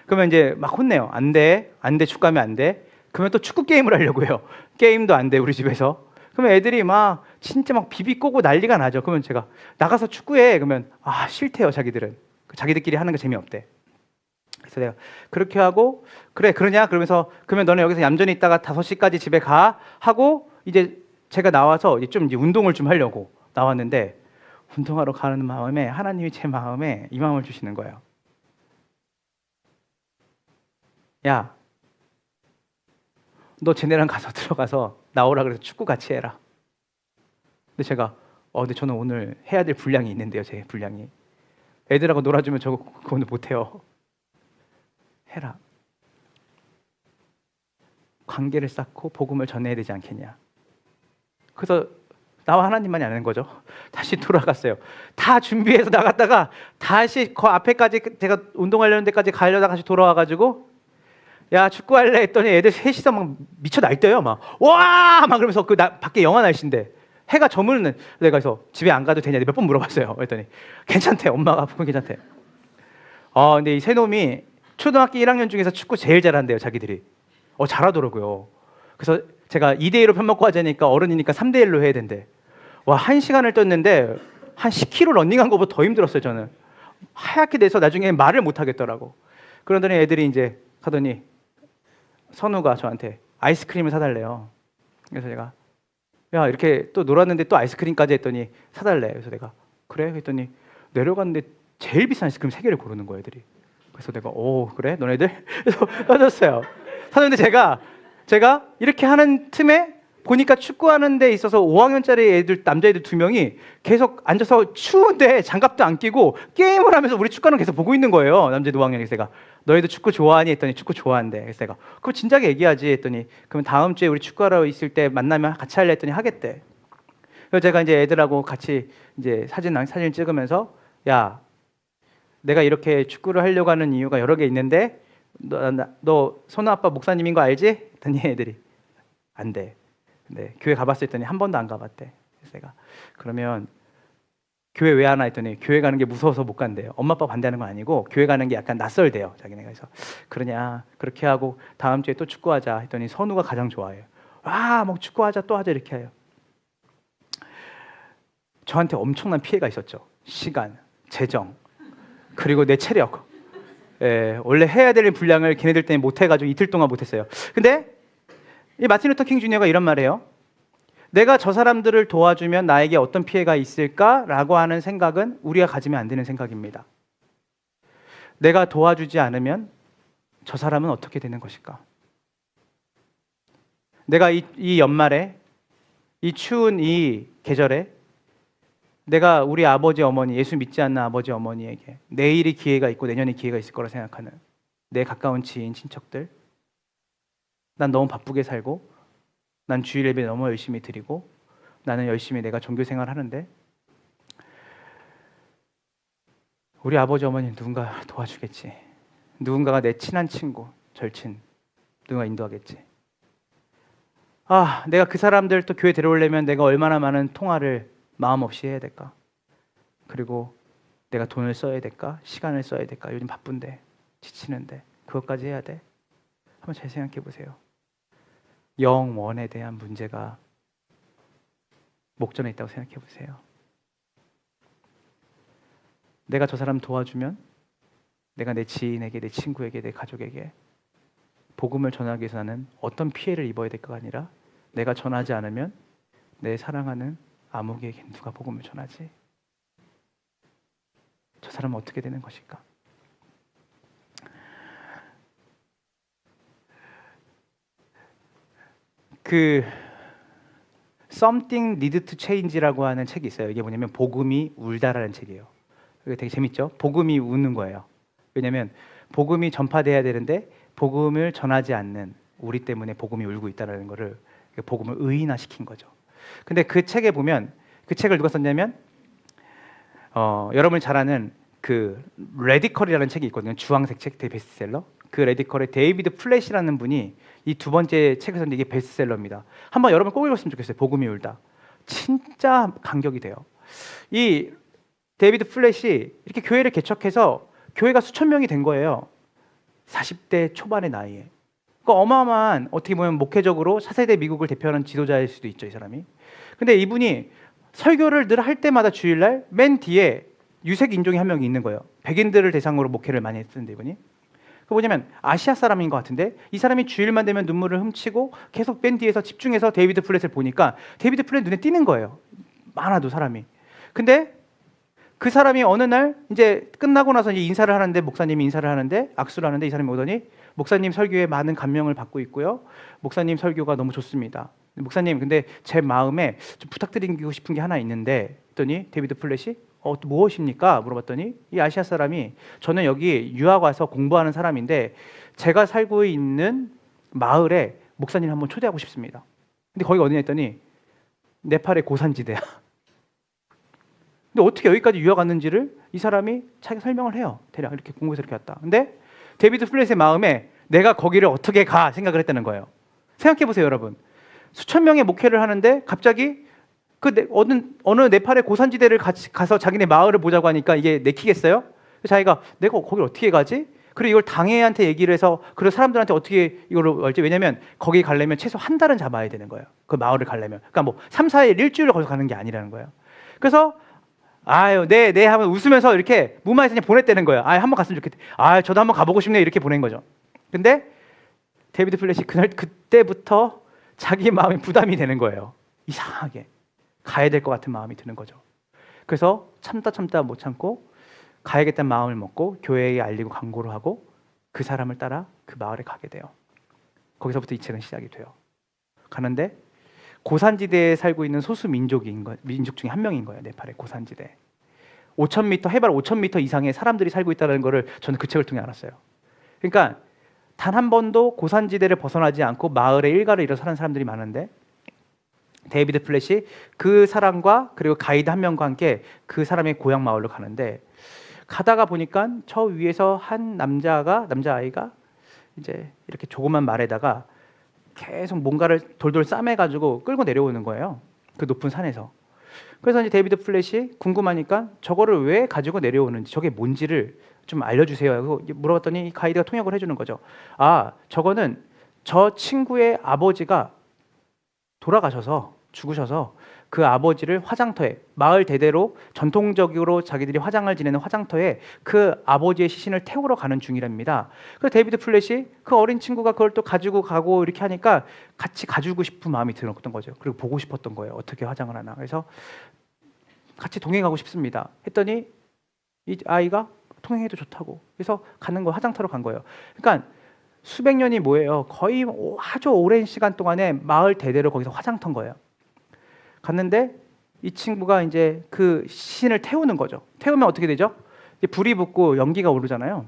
그러면 이제 막 혼내요. 안 돼, 축구하면 안 돼. 그러면 또 축구 게임을 하려고 해요. 게임도 안 돼, 우리 집에서. 그러면 애들이 막 진짜 막 비비 꼬고 난리가 나죠. 그러면 제가 나가서 축구해. 그러면 싫대요, 자기들은. 자기들끼리 하는 게 재미없대. 그래서 내가 그렇게 하고, 그래 그러냐? 그러면서 그러면 너네 여기서 얌전히 있다가 5시까지 집에 가 하고 이제 제가 나와서 이제 운동을 좀 하려고 나왔는데 운동하러 가는 마음에 하나님이 제 마음에 이 마음을 주시는 거예요. 야, 너 쟤네랑 가서 들어가서 나오라 그래서 축구 같이 해라. 근데 제가 근데 저는 오늘 해야 될 분량이 있는데요. 제 분량이. 애들하고 놀아주면 저 그거 오늘 못해요. 해라. 관계를 쌓고 복음을 전해야 되지 않겠냐. 그래서 나와 하나님만이 아는 거죠. 다시 돌아갔어요. 다 준비해서 나갔다가 다시 그 앞에까지 제가 운동하려는 데까지 가려다가 다시 돌아와가지고 야 축구할래 했더니 애들 셋이서 막 미쳐 날뛰어요. 막 와! 막 그러면서 밖에 영하 날씨인데 해가 저무는 내가 그래서 집에 안 가도 되냐 몇 번 물어봤어요. 그랬더니 괜찮대. 엄마가 보면 괜찮대. 근데 이 세 놈이 초등학교 1학년 중에서 축구 제일 잘한대요. 자기들이. 잘하더라고요. 그래서 제가 2대1로 편먹고 하자니까 어른이니까 3대1로 해야 된대. 와, 1시간을 떴는데 한 10km 런닝한 것보다 더 힘들었어요. 저는 하얗게 돼서 나중에 말을 못 하겠더라고. 그러더니 애들이 이제 가더니 선우가 저한테 아이스크림을 사달래요. 그래서 제가 야 이렇게 또 놀았는데 또 아이스크림까지 했더니 사달래. 그래서 내가 그래? 했더니 내려갔는데 제일 비싼 아이스크림 3개를 고르는 거예요. 애들이. 그래서 내가 그래? 너네들? 그래서 사줬어요. 사줬는데 제가 이렇게 하는 틈에 보니까 축구하는 데 있어서 5학년짜리 애들 남자애들 2명이 계속 앉아서 추운데 장갑도 안 끼고 게임을 하면서 우리 축구하는 거 계속 보고 있는 거예요. 남자애들 5학년이. 그래서 내가 너희도 축구 좋아하니? 했더니 축구 좋아한대. 그래서 내가 그럼 진작에 얘기하지 했더니 그럼 다음 주에 우리 축구하러 있을 때 만나면 같이 할래 했더니 하겠대. 그래서 제가 이제 애들하고 같이 이제 사진 찍으면서 야 내가 이렇게 축구를 하려고 하는 이유가 여러 개 있는데 너 선우 아빠 목사님인 거 알지? 했더니 애들이 안 돼. 네, 교회 가봤을 했더니 한 번도 안 가봤대. 그래서 내가 그러면 교회 왜 안 와? 했더니 교회 가는 게 무서워서 못 간대요. 엄마 아빠 반대하는 건 아니고 교회 가는 게 약간 낯설대요. 자기네가. 그래서 그러냐 그렇게 하고 다음 주에 또 축구하자 했더니 선우가 가장 좋아해요. 막 축구하자 또 하자 이렇게 해요. 저한테 엄청난 피해가 있었죠. 시간, 재정, 그리고 내 체력. 원래 해야 될 분량을 걔네들 때문에 못 해가지고 이틀 동안 못 했어요. 근데 이 마틴 루터 킹 주니어가 이런 말을 해요. 내가 저 사람들을 도와주면 나에게 어떤 피해가 있을까라고 하는 생각은 우리가 가지면 안 되는 생각입니다. 내가 도와주지 않으면 저 사람은 어떻게 되는 것일까? 내가 이 연말에 이 추운 이 계절에 내가 우리 아버지 어머니, 예수 믿지 않는 아버지 어머니에게 내일이 기회가 있고 내년에 기회가 있을 거라 생각하는 내 가까운 지인, 친척들, 난 너무 바쁘게 살고 난 주일 예배 너무 열심히 드리고 나는 열심히 내가 종교 생활 하는데 우리 아버지 어머니는 누군가 도와주겠지. 누군가가 내 친한 친구, 절친 누군가 인도하겠지. 내가 그 사람들 또 교회 데려오려면 내가 얼마나 많은 통화를 마음 없이 해야 될까? 그리고 내가 돈을 써야 될까? 시간을 써야 될까? 요즘 바쁜데 지치는데 그것까지 해야 돼? 한번 잘 생각해 보세요. 영원에 대한 문제가 목전에 있다고 생각해 보세요. 내가 저 사람 도와주면 내가 내 지인에게, 내 친구에게, 내 가족에게 복음을 전하기 위해서 나는 어떤 피해를 입어야 될까 아니라 내가 전하지 않으면 내 사랑하는 아무개에게 누가 복음을 전하지? 저 사람은 어떻게 되는 것일까? Something Need to Change라고 하는 책이 있어요. 이게 뭐냐면 복음이 울다라는 책이에요. 이게 되게 재밌죠? 복음이 우는 거예요. 왜냐하면 복음이 전파돼야 되는데 복음을 전하지 않는 우리 때문에 복음이 울고 있다는 거를 복음을 의인화시킨 거죠. 근데 그 책에 보면 그 책을 누가 썼냐면 여러분이 잘 아는 그 레디컬이라는 책이 있거든요. 주황색 책, 되게 베스트셀러. 그 레디컬의 데이비드 플랫이라는 분이 이 두 번째 책을 썼는데 이게 베스트셀러입니다. 한번 여러분 꼭 읽었으면 좋겠어요. 복음이 울다. 진짜 감격이 돼요. 이 데이비드 플랫이 이렇게 교회를 개척해서 교회가 수천 명이 된 거예요. 40대 초반의 나이에. 그 어마어마한 어떻게 보면 목회적으로 차세대 미국을 대표하는 지도자일 수도 있죠, 이 사람이. 근데 이분이 설교를 늘 할 때마다 주일날 맨 뒤에 유색 인종이 한 명이 있는 거예요. 백인들을 대상으로 목회를 많이 했는데 이분이. 그 뭐냐면 아시아 사람인 것 같은데 이 사람이 주일만 되면 눈물을 훔치고 계속 맨 뒤에서 집중해서 데이비드 플랫을 보니까 데이비드 플랫 눈에 띄는 거예요. 많아도 사람이. 근데 그 사람이 어느 날 이제 끝나고 나서 이제 인사를 하는데 목사님이 인사를 하는데 악수를 하는데 이 사람이 오더니 목사님 설교에 많은 감명을 받고 있고요. 목사님 설교가 너무 좋습니다. 목사님, 근데 제 마음에 좀 부탁드리고 싶은 게 하나 있는데, 했더니 데이비드 플랫이 무엇입니까? 물어봤더니 이 아시아 사람이, 저는 여기 유학 와서 공부하는 사람인데 제가 살고 있는 마을에 목사님 한번 초대하고 싶습니다. 근데 거기가 어디냐 했더니 네팔의 고산지대야. 근데 어떻게 여기까지 유학 왔는지를 이 사람이 자기가 설명을 해요. 대략 이렇게 공부해서 이렇게 왔다. 근데 데이비드 플랫의 마음에 내가 거기를 어떻게 가 생각을 했다는 거예요. 생각해 보세요, 여러분. 수천 명의 목회를 하는데 갑자기 어느 네팔의 고산지대를 가서 자기네 마을을 보자고 하니까 이게 내키겠어요? 자기가 내가 거길 어떻게 가지? 그리고 이걸 당회한테 얘기를 해서 그리고 사람들한테 어떻게 이걸 알지? 왜냐면 거기 가려면 최소 한 달은 잡아야 되는 거예요. 그 마을을 가려면. 그러니까 뭐 3, 4일, 일주일을 거기서 가는 게 아니라는 거예요. 그래서 아유, 네 하면 웃으면서 이렇게 무마해서 그냥 보냈다는 거예요. 한번 갔으면 좋겠다. 저도 한번 가보고 싶네요. 이렇게 보낸 거죠. 근데 데이비드 플랫이 그때부터 자기 마음이 부담이 되는 거예요. 이상하게 가야 될 것 같은 마음이 드는 거죠. 그래서 참다 못 참고 가야겠다는 마음을 먹고 교회에 알리고 광고를 하고 그 사람을 따라 그 마을에 가게 돼요. 거기서부터 이 책은 시작이 돼요. 가는데 고산지대에 살고 있는 소수 민족 중에 한 명인 거예요. 네팔의 고산지대. 5,000m, 해발 5,000m 이상의 사람들이 살고 있다는 것을 저는 그 책을 통해 알았어요. 그러니까 단 한 번도 고산지대를 벗어나지 않고 마을의 일가를 이뤄 사는 사람들이 많은데 데이비드 플랫이 그 사람과 그리고 가이드 한 명과 함께 그 사람의 고향 마을로 가는데 가다가 보니까 저 위에서 한 남자아이가 이제 이렇게 조그만 말에다가 계속 뭔가를 돌돌 싸매가지고 끌고 내려오는 거예요. 그 높은 산에서. 그래서 이제 데이비드 플랫이 궁금하니까 저거를 왜 가지고 내려오는지, 저게 뭔지를 좀 알려주세요. 물어봤더니 이 가이드가 통역을 해주는 거죠. 저거는 저 친구의 아버지가 죽으셔서 그 아버지를 화장터에, 마을 대대로 전통적으로 자기들이 화장을 지내는 화장터에 그 아버지의 시신을 태우러 가는 중이랍니다. 그래서 데이비드 플랫이 그 어린 친구가 그걸 또 가지고 가고 이렇게 하니까 같이 가주고 싶은 마음이 들었던 거죠. 그리고 보고 싶었던 거예요. 어떻게 화장을 하나. 그래서 같이 동행하고 싶습니다 했더니 이 아이가 통행해도 좋다고. 그래서 가는 거, 화장터로 간 거예요. 그러니까 수백 년이 뭐예요? 거의 아주 오랜 시간 동안에 마을 대대로 거기서 화장터인 거예요. 갔는데 이 친구가 이제 그 시신을 태우는 거죠. 태우면 어떻게 되죠? 이제 불이 붙고 연기가 오르잖아요.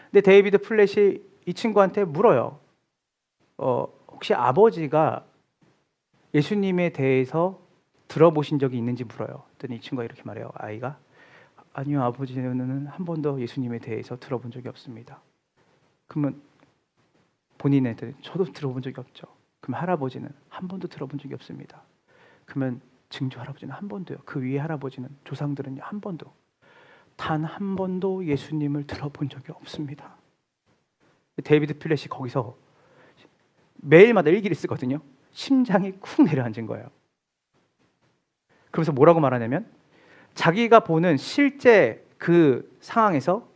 근데 데이비드 플랫이 이 친구한테 물어요. 혹시 아버지가 예수님에 대해서 들어보신 적이 있는지 물어요. 그랬더니 이 친구가 이렇게 말해요. 아이가 아니요, 아버지는 한 번도 예수님에 대해서 들어본 적이 없습니다. 그러면 본인한테 저도 들어본 적이 없죠. 그럼 할아버지는 한 번도 들어본 적이 없습니다. 그러면 증조 할아버지는 한 번도요. 그 위에 할아버지는, 조상들은요, 한 번도, 단 한 번도 예수님을 들어본 적이 없습니다. 데이비드 플랫이 거기서 매일마다 일기를 쓰거든요. 심장이 쿵 내려앉은 거예요. 그러면서 뭐라고 말하냐면 자기가 보는 실제 그 상황에서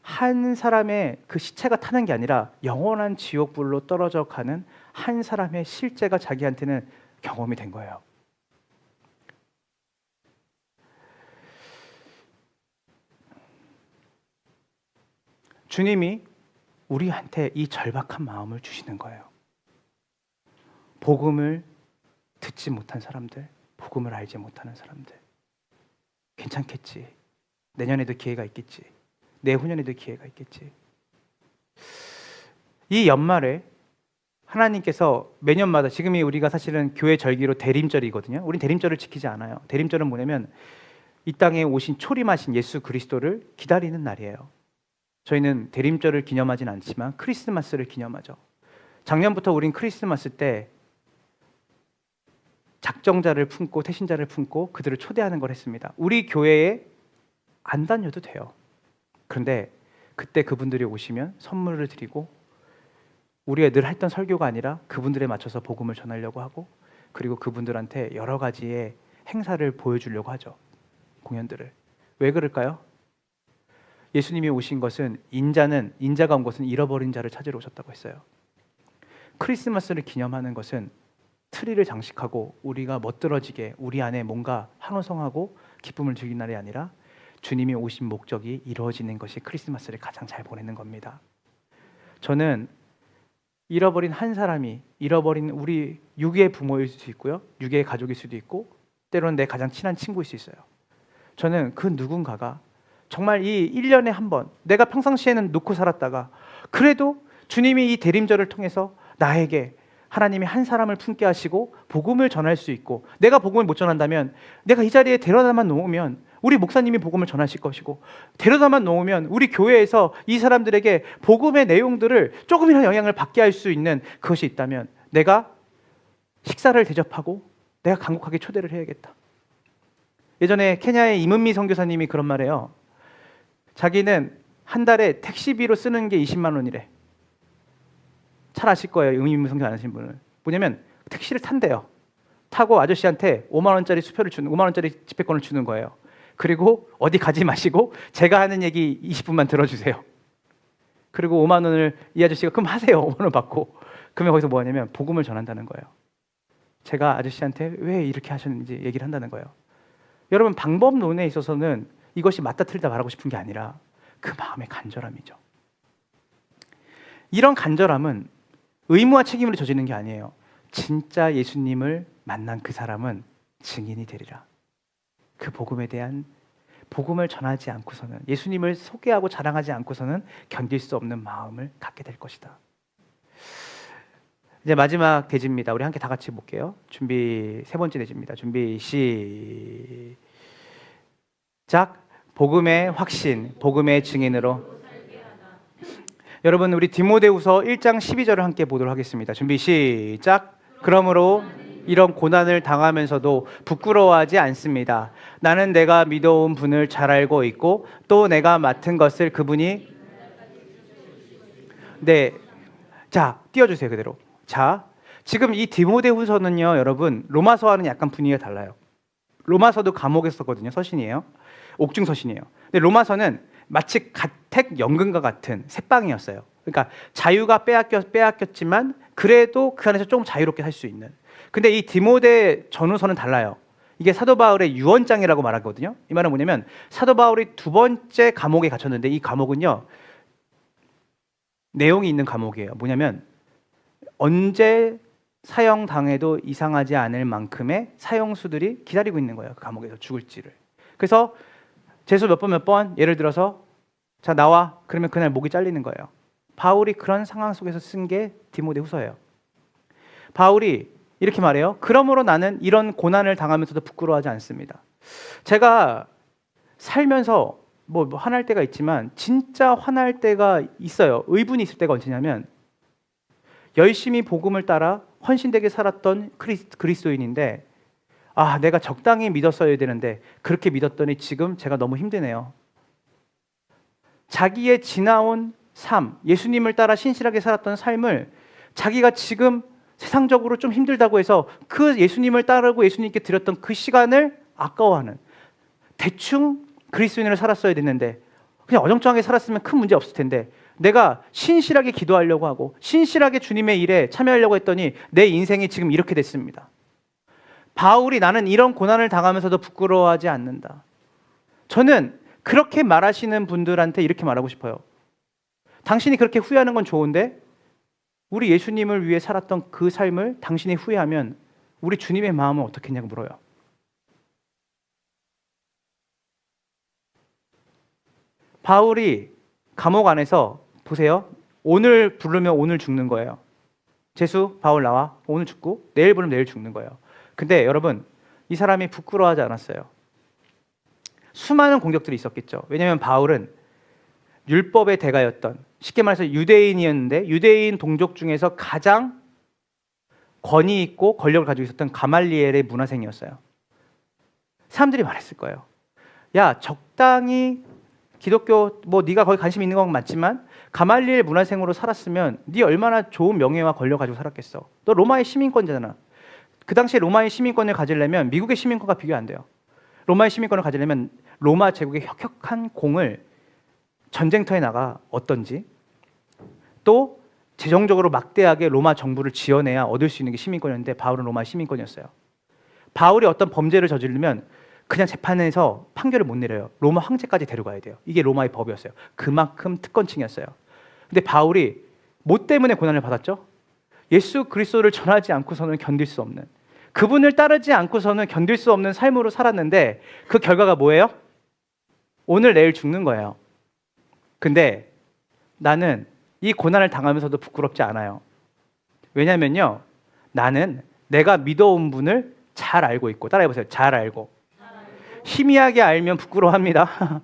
한 사람의 그 시체가 타는 게 아니라 영원한 지옥불로 떨어져 가는 한 사람의 실제가 자기한테는 경험이 된 거예요. 주님이 우리한테 이 절박한 마음을 주시는 거예요. 복음을 듣지 못한 사람들, 복음을 알지 못하는 사람들, 괜찮겠지. 내년에도 기회가 있겠지. 내후년에도 기회가 있겠지. 이 연말에 하나님께서 매년마다, 지금이 우리가 사실은 교회 절기로 대림절이거든요. 우린 대림절을 지키지 않아요. 대림절은 뭐냐면 이 땅에 오신 초림하신 예수 그리스도를 기다리는 날이에요. 저희는 대림절을 기념하진 않지만 크리스마스를 기념하죠. 작년부터 우린 크리스마스 때 작정자를 품고 태신자를 품고 그들을 초대하는 걸 했습니다. 우리 교회에 안 다녀도 돼요. 그런데 그때 그분들이 오시면 선물을 드리고 우리가 늘 했던 설교가 아니라 그분들에 맞춰서 복음을 전하려고 하고 그리고 그분들한테 여러 가지의 행사를 보여주려고 하죠. 공연들을. 왜 그럴까요? 예수님이 오신 것은 인자가 온 것은 잃어버린 자를 찾으러 오셨다고 했어요. 크리스마스를 기념하는 것은 트리를 장식하고 우리가 멋들어지게 우리 안에 뭔가 환호성하고 기쁨을 즐기는 날이 아니라 주님이 오신 목적이 이루어지는 것이 크리스마스를 가장 잘 보내는 겁니다. 저는 잃어버린 한 사람이 잃어버린 우리 육의 부모일 수도 있고요. 육의 가족일 수도 있고 때로는 내 가장 친한 친구일 수 있어요. 저는 그 누군가가 정말 이 1년에 한 번 내가 평상시에는 놓고 살았다가 그래도 주님이 이 대림절을 통해서 나에게 하나님이 한 사람을 품게 하시고 복음을 전할 수 있고 내가 복음을 못 전한다면 내가 이 자리에 데려다만 놓으면 우리 목사님이 복음을 전하실 것이고 데려다만 놓으면 우리 교회에서 이 사람들에게 복음의 내용들을 조금이라도 영향을 받게 할 수 있는 그것이 있다면 내가 식사를 대접하고 내가 간곡하게 초대를 해야겠다. 예전에 케냐의 임은미 선교사님이 그런 말해요. 자기는 한 달에 택시비로 쓰는 게 20만 원이래. 잘 아실 거예요. 임은미 선교 안 하신 분은. 뭐냐면 택시를 탄대요. 타고 아저씨한테 5만 원짜리 수표를 주는 5만 원짜리 집회권을 주는 거예요. 그리고 어디 가지 마시고 제가 하는 얘기 20분만 들어주세요. 그리고 5만 원을 이 아저씨가 그럼 하세요. 5만 원 받고. 그러면 거기서 뭐 하냐면 복음을 전한다는 거예요. 제가 아저씨한테 왜 이렇게 하셨는지 얘기를 한다는 거예요. 여러분 방법론에 있어서는 이것이 맞다 틀리다 말하고 싶은 게 아니라 그 마음의 간절함이죠. 이런 간절함은 의무와 책임으로 저지르는 게 아니에요. 진짜 예수님을 만난 그 사람은 증인이 되리라. 그 복음에 대한 복음을 전하지 않고서는 예수님을 소개하고 자랑하지 않고서는 견딜 수 없는 마음을 갖게 될 것이다. 이제 마지막 대지입니다. 우리 함께 다 같이 볼게요. 준비 세 번째 대지입니다. 준비 시작. 복음의 확신, 복음의 증인으로. 여러분 우리 디모데후서 1장 12절을 함께 보도록 하겠습니다. 준비 시작. 그러므로 이런 고난을 당하면서도 부끄러워하지 않습니다. 나는 내가 믿어온 분을 잘 알고 있고 또 내가 맡은 것을 그분이 자 띄워주세요. 그대로. 자 지금 이 디모데후서는요 여러분 로마서와는 약간 분위기가 달라요. 로마서도 감옥에서 썼거든요. 서신이에요. 옥중 서신이에요. 근데 로마서는 마치 가택 연금과 같은 새빵이었어요. 그러니까 자유가 빼앗겼지만 그래도 그 안에서 조금 자유롭게 살 수 있는. 근데 이 디모데 전후서는 달라요. 이게 사도 바울의 유언장이라고 말하거든요. 이 말은 뭐냐면 사도 바울이 두 번째 감옥에 갇혔는데 이 감옥은요 내용이 있는 감옥이에요. 뭐냐면 언제 사형당해도 이상하지 않을 만큼의 사형수들이 기다리고 있는 거예요. 그 감옥에서 죽을지를. 그래서 재수 몇 번 예를 들어서 자 나와 그러면 그날 목이 잘리는 거예요. 바울이 그런 상황 속에서 쓴 게 디모데후서예요. 바울이 이렇게 말해요. 그러므로 나는 이런 고난을 당하면서도 부끄러워하지 않습니다. 제가 살면서 뭐 화날 때가 있지만 진짜 화날 때가 있어요. 의분이 있을 때가 언제냐면 열심히 복음을 따라 헌신되게 살았던 그리스도인인데 내가 적당히 믿었어야 되는데 그렇게 믿었더니 지금 제가 너무 힘드네요. 자기의 지나온 삶, 예수님을 따라 신실하게 살았던 삶을 자기가 지금 세상적으로 좀 힘들다고 해서 그 예수님을 따르고 예수님께 드렸던 그 시간을 아까워하는, 대충 그리스도인으로 살았어야 됐는데 그냥 어정쩡하게 살았으면 큰 문제 없을 텐데 내가 신실하게 기도하려고 하고 신실하게 주님의 일에 참여하려고 했더니 내 인생이 지금 이렇게 됐습니다. 바울이 나는 이런 고난을 당하면서도 부끄러워하지 않는다. 저는 그렇게 말하시는 분들한테 이렇게 말하고 싶어요. 당신이 그렇게 후회하는 건 좋은데 우리 예수님을 위해 살았던 그 삶을 당신이 후회하면 우리 주님의 마음은 어떻겠냐고 물어요. 바울이 감옥 안에서 보세요. 오늘 부르면 오늘 죽는 거예요. 재수 바울 나와. 오늘 죽고 내일 부르면 내일 죽는 거예요. 근데 여러분 이 사람이 부끄러워하지 않았어요. 수많은 공격들이 있었겠죠. 왜냐하면 바울은 율법의 대가였던, 쉽게 말해서 유대인이었는데 유대인 동족 중에서 가장 권위 있고 권력을 가지고 있었던 가말리엘의 문화생이었어요. 사람들이 말했을 거예요. 야 적당히 기독교 네가 거기 관심 있는 건 맞지만 가말리엘 문화생으로 살았으면 네 얼마나 좋은 명예와 권력 가지고 살았겠어. 너 로마의 시민권자잖아. 그 당시에 로마의 시민권을 가지려면 미국의 시민권과 비교 안 돼요. 로마의 시민권을 가지려면 로마 제국의 혁혁한 공을 전쟁터에 나가 얻던지 또 재정적으로 막대하게 로마 정부를 지원해야 얻을 수 있는 게 시민권이었는데 바울은 로마 시민권이었어요. 바울이 어떤 범죄를 저지르면 그냥 재판에서 판결을 못 내려요. 로마 황제까지 데려가야 돼요. 이게 로마의 법이었어요. 그만큼 특권층이었어요. 근데 바울이 뭐 때문에 고난을 받았죠? 예수 그리스도를 전하지 않고서는 견딜 수 없는, 그분을 따르지 않고서는 견딜 수 없는 삶으로 살았는데 그 결과가 뭐예요? 오늘 내일 죽는 거예요. 근데 나는 이 고난을 당하면서도 부끄럽지 않아요. 왜냐면요, 나는 내가 믿어온 분을 잘 알고 있고, 따라해보세요. 잘 알고. 희미하게 알면 부끄러워합니다.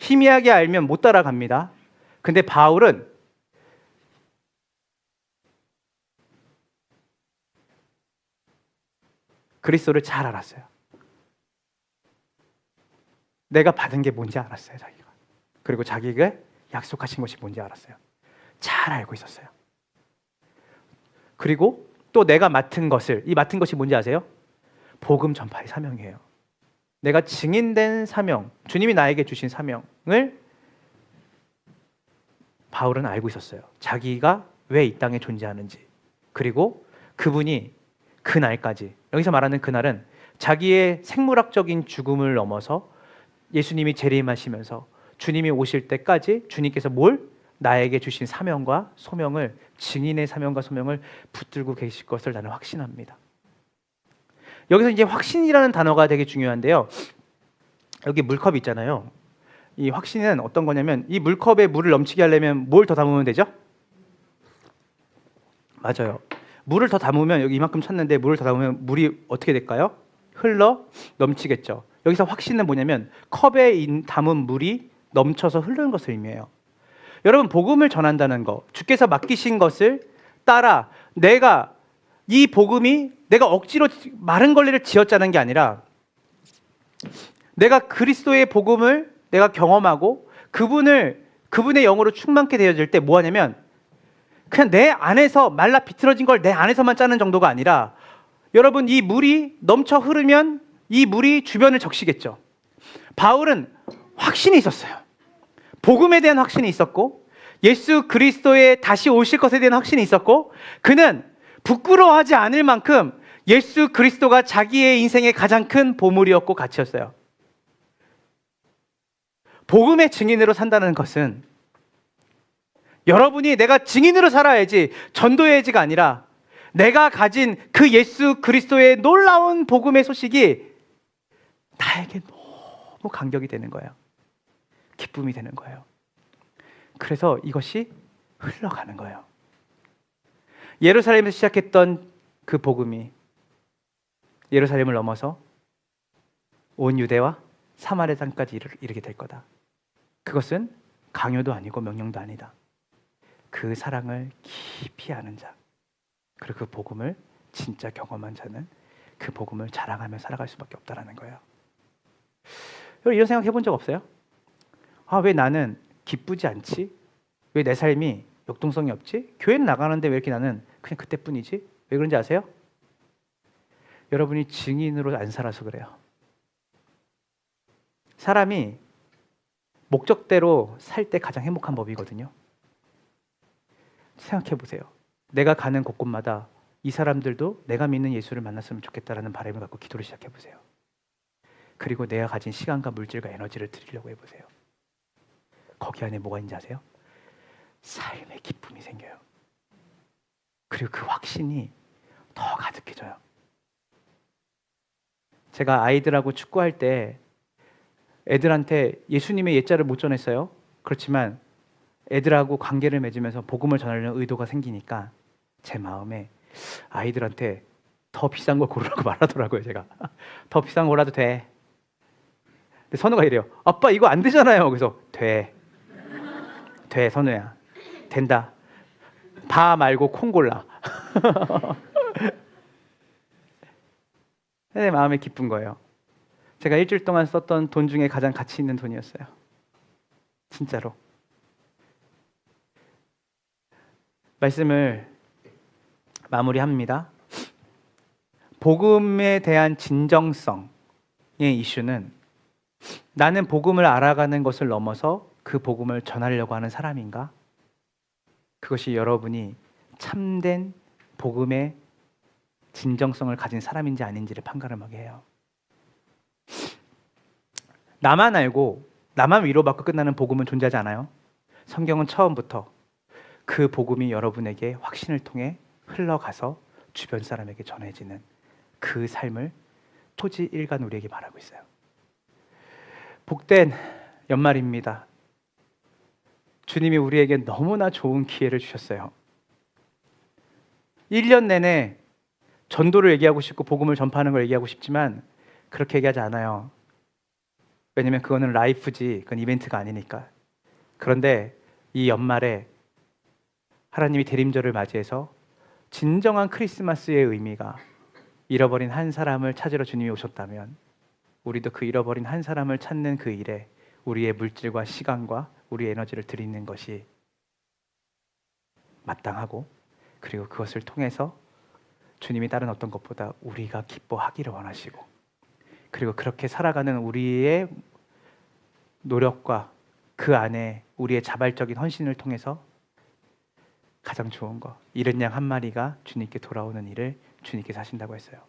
희미하게 알면 못 따라갑니다. 근데 바울은 그리스도를 잘 알았어요. 내가 받은 게 뭔지 알았어요, 자기가. 그리고 자기가 약속하신 것이 뭔지 알았어요. 잘 알고 있었어요. 그리고 또 내가 맡은 것을, 이 맡은 것이 뭔지 아세요? 복음 전파의 사명이에요. 내가 증인된 사명, 주님이 나에게 주신 사명을 바울은 알고 있었어요. 자기가 왜 이 땅에 존재하는지. 그리고 그분이 그날까지, 여기서 말하는 그날은 자기의 생물학적인 죽음을 넘어서 예수님이 재림하시면서 주님이 오실 때까지 주님께서 나에게 주신 사명과 소명을, 증인의 사명과 소명을 붙들고 계실 것을 나는 확신합니다. 여기서 이제 확신이라는 단어가 되게 중요한데요. 여기 물컵 있잖아요. 이 확신은 어떤 거냐면, 이 물컵에 물을 넘치게 하려면 뭘 더 담으면 되죠? 맞아요. 물을 더 담으면, 여기 이만큼 찼는데 물을 더 담으면 물이 어떻게 될까요? 흘러 넘치겠죠. 여기서 확신은 뭐냐면 컵에 담은 물이 넘쳐서 흐르는 것을 의미해요. 여러분, 복음을 전한다는 거, 주께서 맡기신 것을 따라, 내가 이 복음이 내가 억지로 마른 걸레를 쥐었자는 게 아니라, 내가 그리스도의 복음을 내가 경험하고 그분의 영으로 충만케 되어질 때 뭐 하냐면, 그냥 내 안에서 말라 비틀어진 걸 내 안에서만 짜는 정도가 아니라, 여러분, 이 물이 넘쳐 흐르면 이 물이 주변을 적시겠죠. 바울은 확신이 있었어요. 복음에 대한 확신이 있었고, 예수 그리스도의 다시 오실 것에 대한 확신이 있었고, 그는 부끄러워하지 않을 만큼 예수 그리스도가 자기의 인생의 가장 큰 보물이었고 가치였어요. 복음의 증인으로 산다는 것은, 여러분이 내가 증인으로 살아야지, 전도해야지가 아니라, 내가 가진 그 예수 그리스도의 놀라운 복음의 소식이 나에게 너무 감격이 되는 거예요. 기쁨이 되는 거예요. 그래서 이것이 흘러가는 거예요. 예루살렘에서 시작했던 그 복음이 예루살렘을 넘어서 온 유대와 사마리아 땅까지 이르게 될 거다. 그것은 강요도 아니고 명령도 아니다. 그 사랑을 깊이 아는 자, 그리고 그 복음을 진짜 경험한 자는 그 복음을 자랑하며 살아갈 수밖에 없다라는 거예요. 여러분, 이런 생각 해본 적 없어요? 왜 나는 기쁘지 않지? 왜 내 삶이 역동성이 없지? 교회는 나가는데 왜 이렇게 나는 그냥 그때뿐이지? 왜 그런지 아세요? 여러분이 증인으로 안 살아서 그래요. 사람이 목적대로 살 때 가장 행복한 법이거든요. 생각해 보세요. 내가 가는 곳곳마다 이 사람들도 내가 믿는 예수를 만났으면 좋겠다라는 바람을 갖고 기도를 시작해 보세요. 그리고 내가 가진 시간과 물질과 에너지를 드리려고 해보세요. 거기 안에 뭐가 있는지 아세요? 삶의 기쁨이 생겨요. 그리고 그 확신이 더 가득해져요. 제가 아이들하고 축구할 때 애들한테 예수님의 옛자를 못 전했어요. 그렇지만 애들하고 관계를 맺으면서 복음을 전하려는 의도가 생기니까 제 마음에 아이들한테 더 비싼 걸 고르라고 말하더라고요. 제가 더 비싼 거라도 돼. 근데 선우가 이래요. 아빠 이거 안 되잖아요. 그래서 돼 선우야, 된다. 바 말고 콩 골라. 내 마음에 기쁜 거예요. 제가 일주일 동안 썼던 돈 중에 가장 가치 있는 돈이었어요. 진짜로. 말씀을 마무리합니다. 복음에 대한 진정성의 이슈는, 나는 복음을 알아가는 것을 넘어서 그 복음을 전하려고 하는 사람인가? 그것이 여러분이 참된 복음의 진정성을 가진 사람인지 아닌지를 판가름하게 해요. 나만 알고 나만 위로받고 끝나는 복음은 존재하지 않아요. 성경은 처음부터 그 복음이 여러분에게 확신을 통해 흘러가서 주변 사람에게 전해지는 그 삶을 토지 일간 우리에게 말하고 있어요. 복된 연말입니다. 주님이 우리에게 너무나 좋은 기회를 주셨어요. 1년 내내 전도를 얘기하고 싶고 복음을 전파하는 걸 얘기하고 싶지만 그렇게 얘기하지 않아요. 왜냐면 그거는 라이프지, 그건 이벤트가 아니니까. 그런데 이 연말에 하나님이 대림절을 맞이해서 진정한 크리스마스의 의미가 잃어버린 한 사람을 찾으러 주님이 오셨다면 우리도 그 잃어버린 한 사람을 찾는 그 일에 우리의 물질과 시간과 우리의 에너지를 드리는 것이 마땅하고, 그리고 그것을 통해서 주님이 다른 어떤 것보다 우리가 기뻐하기를 원하시고, 그리고 그렇게 살아가는 우리의 노력과 그 안에 우리의 자발적인 헌신을 통해서 가장 좋은 거, 잃은 양 한 마리가 주님께 돌아오는 일을 주님께서 하신다고 했어요.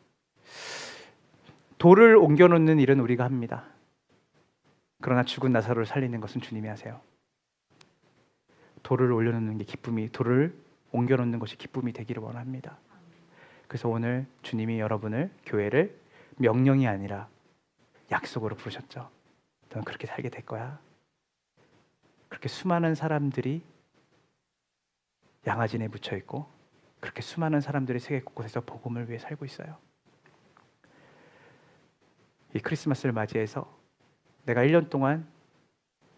돌을 옮겨놓는 일은 우리가 합니다. 그러나 죽은 나사로를 살리는 것은 주님이 하세요. 돌을 올려놓는 게 기쁨이, 돌을 옮겨놓는 것이 기쁨이 되기를 원합니다. 그래서 오늘 주님이 여러분을, 교회를 명령이 아니라 약속으로 부르셨죠. 너는 그렇게 살게 될 거야. 그렇게 수많은 사람들이 양아진에 묻혀 있고, 그렇게 수많은 사람들이 세계 곳곳에서 복음을 위해 살고 있어요. 이 크리스마스를 맞이해서 내가 1년 동안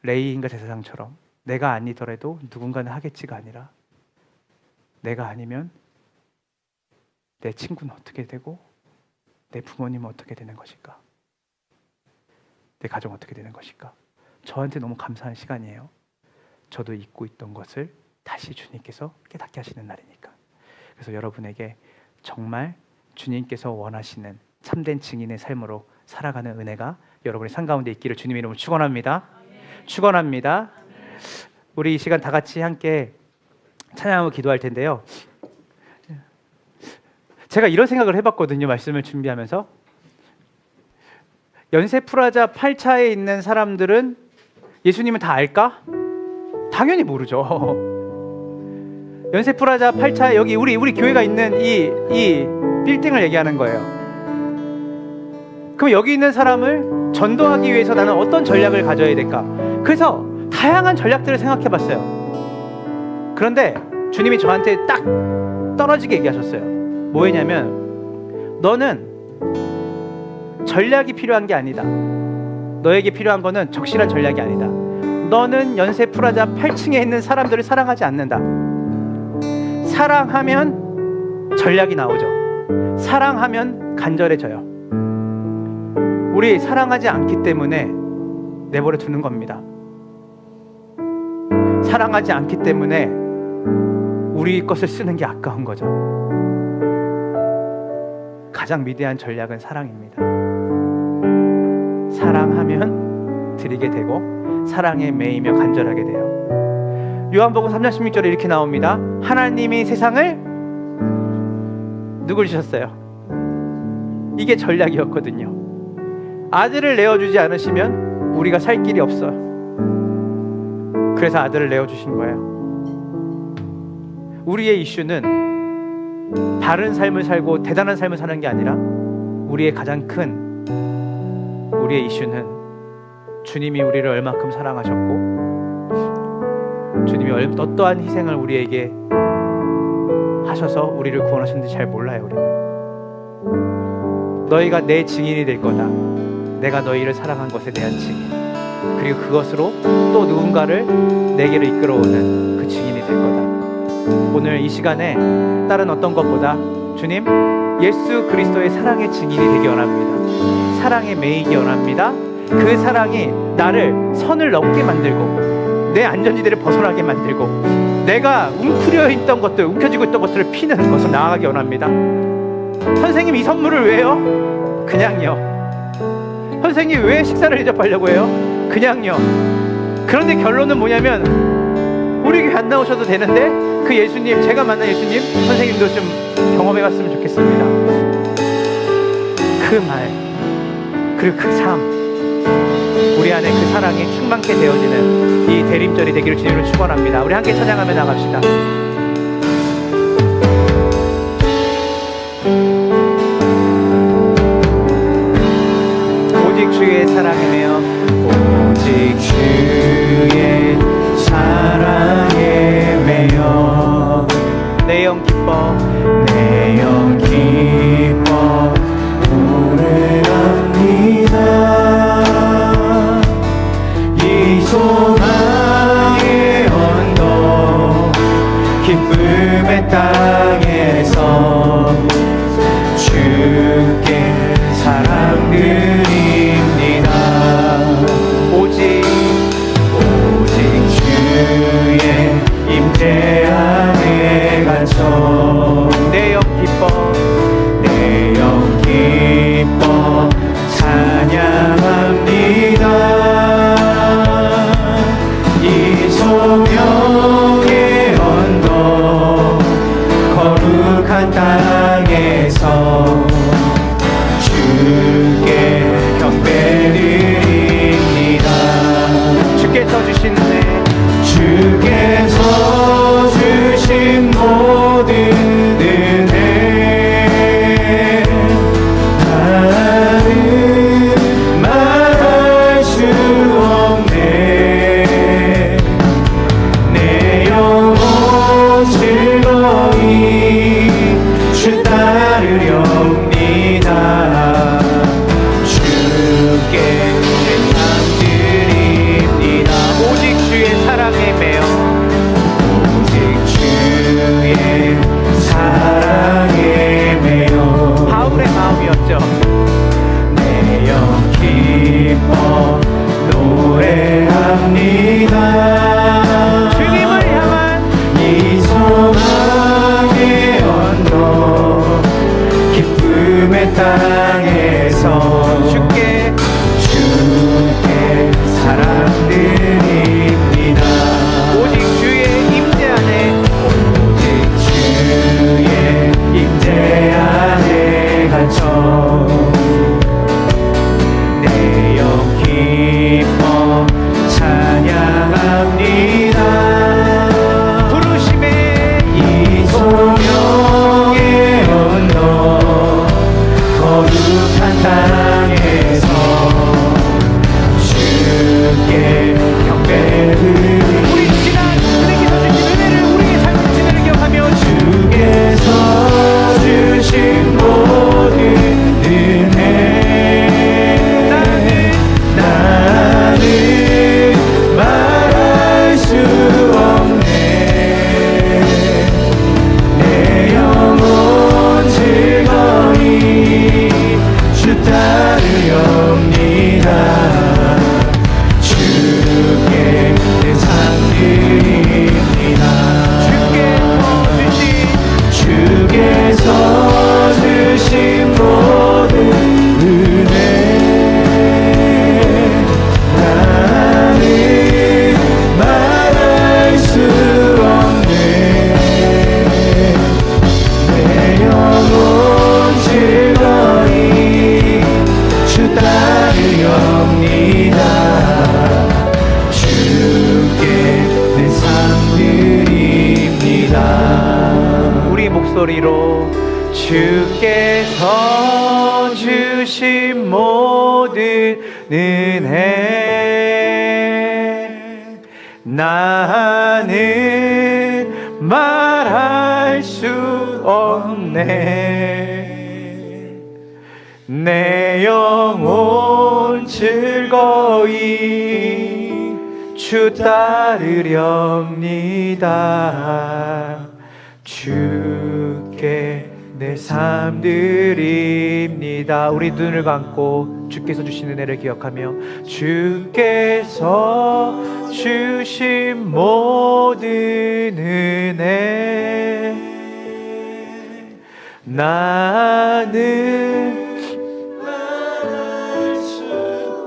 레이인과 제사장처럼 내가 아니더라도 누군가는 하겠지가 아니라, 내가 아니면 내 친구는 어떻게 되고 내 부모님은 어떻게 되는 것일까? 내 가정 어떻게 되는 것일까? 저한테 너무 감사한 시간이에요. 저도 잊고 있던 것을 다시 주님께서 깨닫게 하시는 날이니까. 그래서 여러분에게 정말 주님께서 원하시는 참된 증인의 삶으로 살아가는 은혜가 여러분의 삶 가운데 있기를 주님의 이름으로 축원합니다. 축원합니다. 우리 이 시간 다 같이 함께 찬양하고 기도할 텐데요. 제가 이런 생각을 해봤거든요. 말씀을 준비하면서. 연세프라자 8차에 있는 사람들은 예수님을 다 알까? 당연히 모르죠. 연세프라자 8차에 여기 우리 교회가 있는 이 빌딩을 얘기하는 거예요. 그럼 여기 있는 사람을 전도하기 위해서 나는 어떤 전략을 가져야 될까? 그래서 다양한 전략들을 생각해 봤어요. 그런데 주님이 저한테 딱 떨어지게 얘기하셨어요. 뭐였냐면, 너는 전략이 필요한 게 아니다. 너에게 필요한 거는 적실한 전략이 아니다. 너는 연세프라자 8층에 있는 사람들을 사랑하지 않는다. 사랑하면 전략이 나오죠. 사랑하면 간절해져요. 우리 사랑하지 않기 때문에 내버려 두는 겁니다. 사랑하지 않기 때문에 우리 것을 쓰는 게 아까운 거죠. 가장 위대한 전략은 사랑입니다. 사랑하면 드리게 되고 사랑에 매이며 간절하게 돼요. 요한복음 3장 16절에 이렇게 나옵니다. 하나님이 세상을 누굴 주셨어요? 이게 전략이었거든요. 아들을 내어주지 않으시면 우리가 살 길이 없어요. 그래서 아들을 내어주신 거예요. 우리의 이슈는 바른 삶을 살고 대단한 삶을 사는 게 아니라, 우리의 가장 큰 우리의 이슈는 주님이 우리를 얼마큼 사랑하셨고, 주님이 어떠한 희생을 우리에게 하셔서 우리를 구원하셨는지 잘 몰라요. 우리는 너희가 내 증인이 될 거다. 내가 너희를 사랑한 것에 대한 증인, 그리고 그것으로 또 누군가를 내게로 이끌어오는 그 증인이 될 거다. 오늘 이 시간에 다른 어떤 것보다 주님, 예수 그리스도의 사랑의 증인이 되기 원합니다. 사랑에 매이기 원합니다. 그 사랑이 나를 선을 넘게 만들고 내 안전지대를 벗어나게 만들고 내가 움츠려 있던 것들, 움켜쥐고 있던 것들을 피는 것으로 나아가기 원합니다. 선생님, 이 선물을 왜요? 그냥요. 선생님, 왜 식사를 대접하려고 해요? 그냥요. 그런데 결론은 뭐냐면, 우리 교회 안 나오셔도 되는데 그 예수님, 제가 만난 예수님, 선생님도 좀 경험해 봤으면 좋겠습니다. 그 말, 그리고 그 삶, 우리 안에 그 사랑이 충만케 되어지는 이 대림절이 되기를 주님으로 축원합니다. 우리 함께 찬양하며 나갑시다. 오직 주의 사랑에 매여, 오직 주의 사랑에 매여 내 영 기뻐, 내 영 기뻐 노래합니다. 이 소망의 언덕 기쁨의 땅에서 주께 사랑드립니다. 오직 주의 임재 안에 갇혀 내 영 기뻐, 내 영 기뻐 찬양합니다. 이 소명의 언덕 거룩한 땅에서 주께 경배드립니다. 주께서 주신 은혜, 주께서 주신 모든 은혜 나는 말할 수 없네. 내 영혼 즐거이 주 따르렵니다. 주께 내 삶 드립니다. 오직 주의 사랑에 매여, 오직 주의 사랑에 매여 바울의 마음이었죠. 내 영 기뻐 노래합니다. 주님을 향한 이 소망의 언덕 기쁨의 땅에서 주께 사랑드립니다. 오직 주의 임재 안에, 오직 주의 임재 안에 갇혀 내 영 기뻐 찬양합니다. 부르심에 이 소명의 언덕 거룩한 땅에서 주께 경배드립니다. 우리 지난 주님께서 주신 은혜를, 우리의 삶의 은혜를 기억하며 주께서 주신 모든 은혜 나는 말할 수 없네. 내 영혼 즐거이 주 따르렵니다. 주께 내 삶 드립니다. 주께서 주신 모든 은혜 나는 말할 수 없네. 내 영혼 즐거이 주 따르렵니다. 주께 내 삶 드립니다. 우리 목소리로 주께서 주신 모든 은혜 나는 말할 수 없네. 내 영혼 즐거이 주 따르렵니다. 주께 내 삶 드립니다. 우리 눈을 감고 주께서 주신 은혜를 기억하며 주께서 주신 모든 은혜 나는 말할 수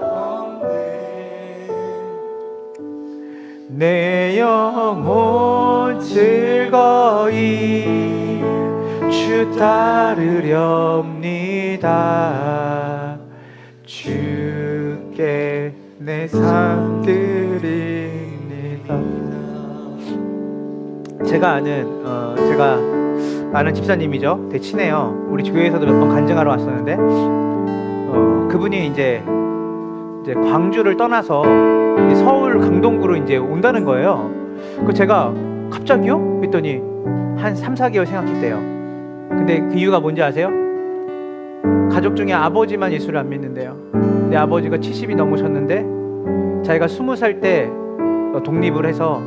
없네. 내 영혼 즐거이 주 따르렵니다. 주께 내 삶 드립니다. 제가 아는 집사님이죠. 되게 친해요. 우리 교회에서도 몇 번 간증하러 왔었는데 그분이 이제 광주를 떠나서 서울 강동구로 이제 온다는 거예요. 그 제가 갑자기요? 했더니 한 3-4개월 생각했대요. 근데 그 이유가 뭔지 아세요? 가족 중에 아버지만 예수를 안 믿는데요. 내 아버지가 70이 넘으셨는데 자기가 20살 때 독립을 해서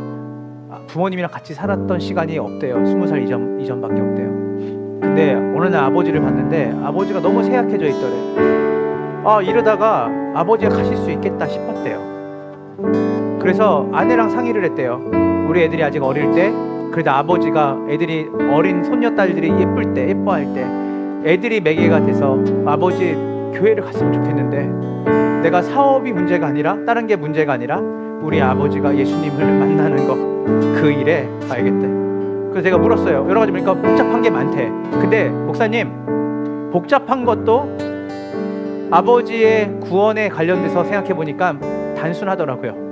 부모님이랑 같이 살았던 시간이 없대요. 20살 이전밖에 없대요. 근데 어느 날 아버지를 봤는데 아버지가 너무 쇠약해져 있더래. 이러다가 아버지가 가실 수 있겠다 싶었대요. 그래서 아내랑 상의를 했대요. 우리 애들이 아직 어릴 때, 그래도 아버지가 애들이 어린 손녀딸들이 예쁠 때, 예뻐할 때 애들이 매개가 돼서 아버지 교회를 갔으면 좋겠는데, 내가 사업이 문제가 아니라 다른 게 문제가 아니라 우리 아버지가 예수님을 만나는 거, 그 일에 가야겠대. 그래서 제가 물었어요. 여러 가지 보니까 복잡한 게 많대. 근데 목사님, 복잡한 것도 아버지의 구원에 관련돼서 생각해 보니까 단순하더라고요.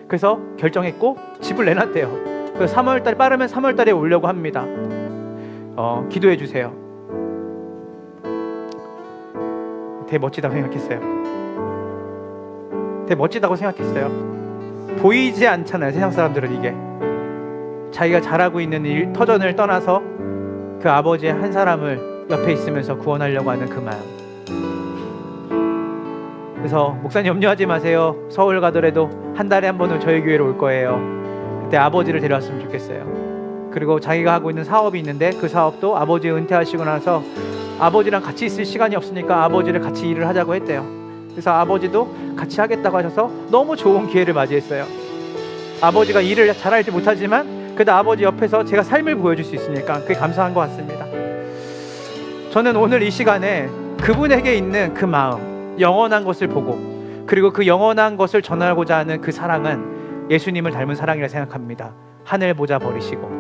그래서 결정했고 집을 내놨대요. 그래서 3월달 빠르면 3월달에 오려고 합니다. 기도해 주세요. 되게 멋지다고 생각했어요. 되게 멋지다고 생각했어요. 보이지 않잖아요, 세상 사람들은. 이게 자기가 잘하고 있는 터전을 떠나서 그 아버지의 한 사람을 옆에 있으면서 구원하려고 하는 그 마음. 그래서 목사님 염려하지 마세요. 서울 가더라도 한 달에 한 번은 저희 교회로 올 거예요. 그때 아버지를 데려왔으면 좋겠어요. 그리고 자기가 하고 있는 사업이 있는데 그 사업도 아버지 은퇴하시고 나서 아버지랑 같이 있을 시간이 없으니까 아버지를 같이 일을 하자고 했대요. 그래서 아버지도 같이 하겠다고 하셔서 너무 좋은 기회를 맞이했어요. 아버지가 일을 잘할지 못하지만 그래도 아버지 옆에서 제가 삶을 보여줄 수 있으니까 그게 감사한 것 같습니다. 저는 오늘 이 시간에 그분에게 있는 그 마음, 영원한 것을 보고, 그리고 그 영원한 것을 전하고자 하는 그 사랑은 예수님을 닮은 사랑이라 생각합니다. 하늘 보자 버리시고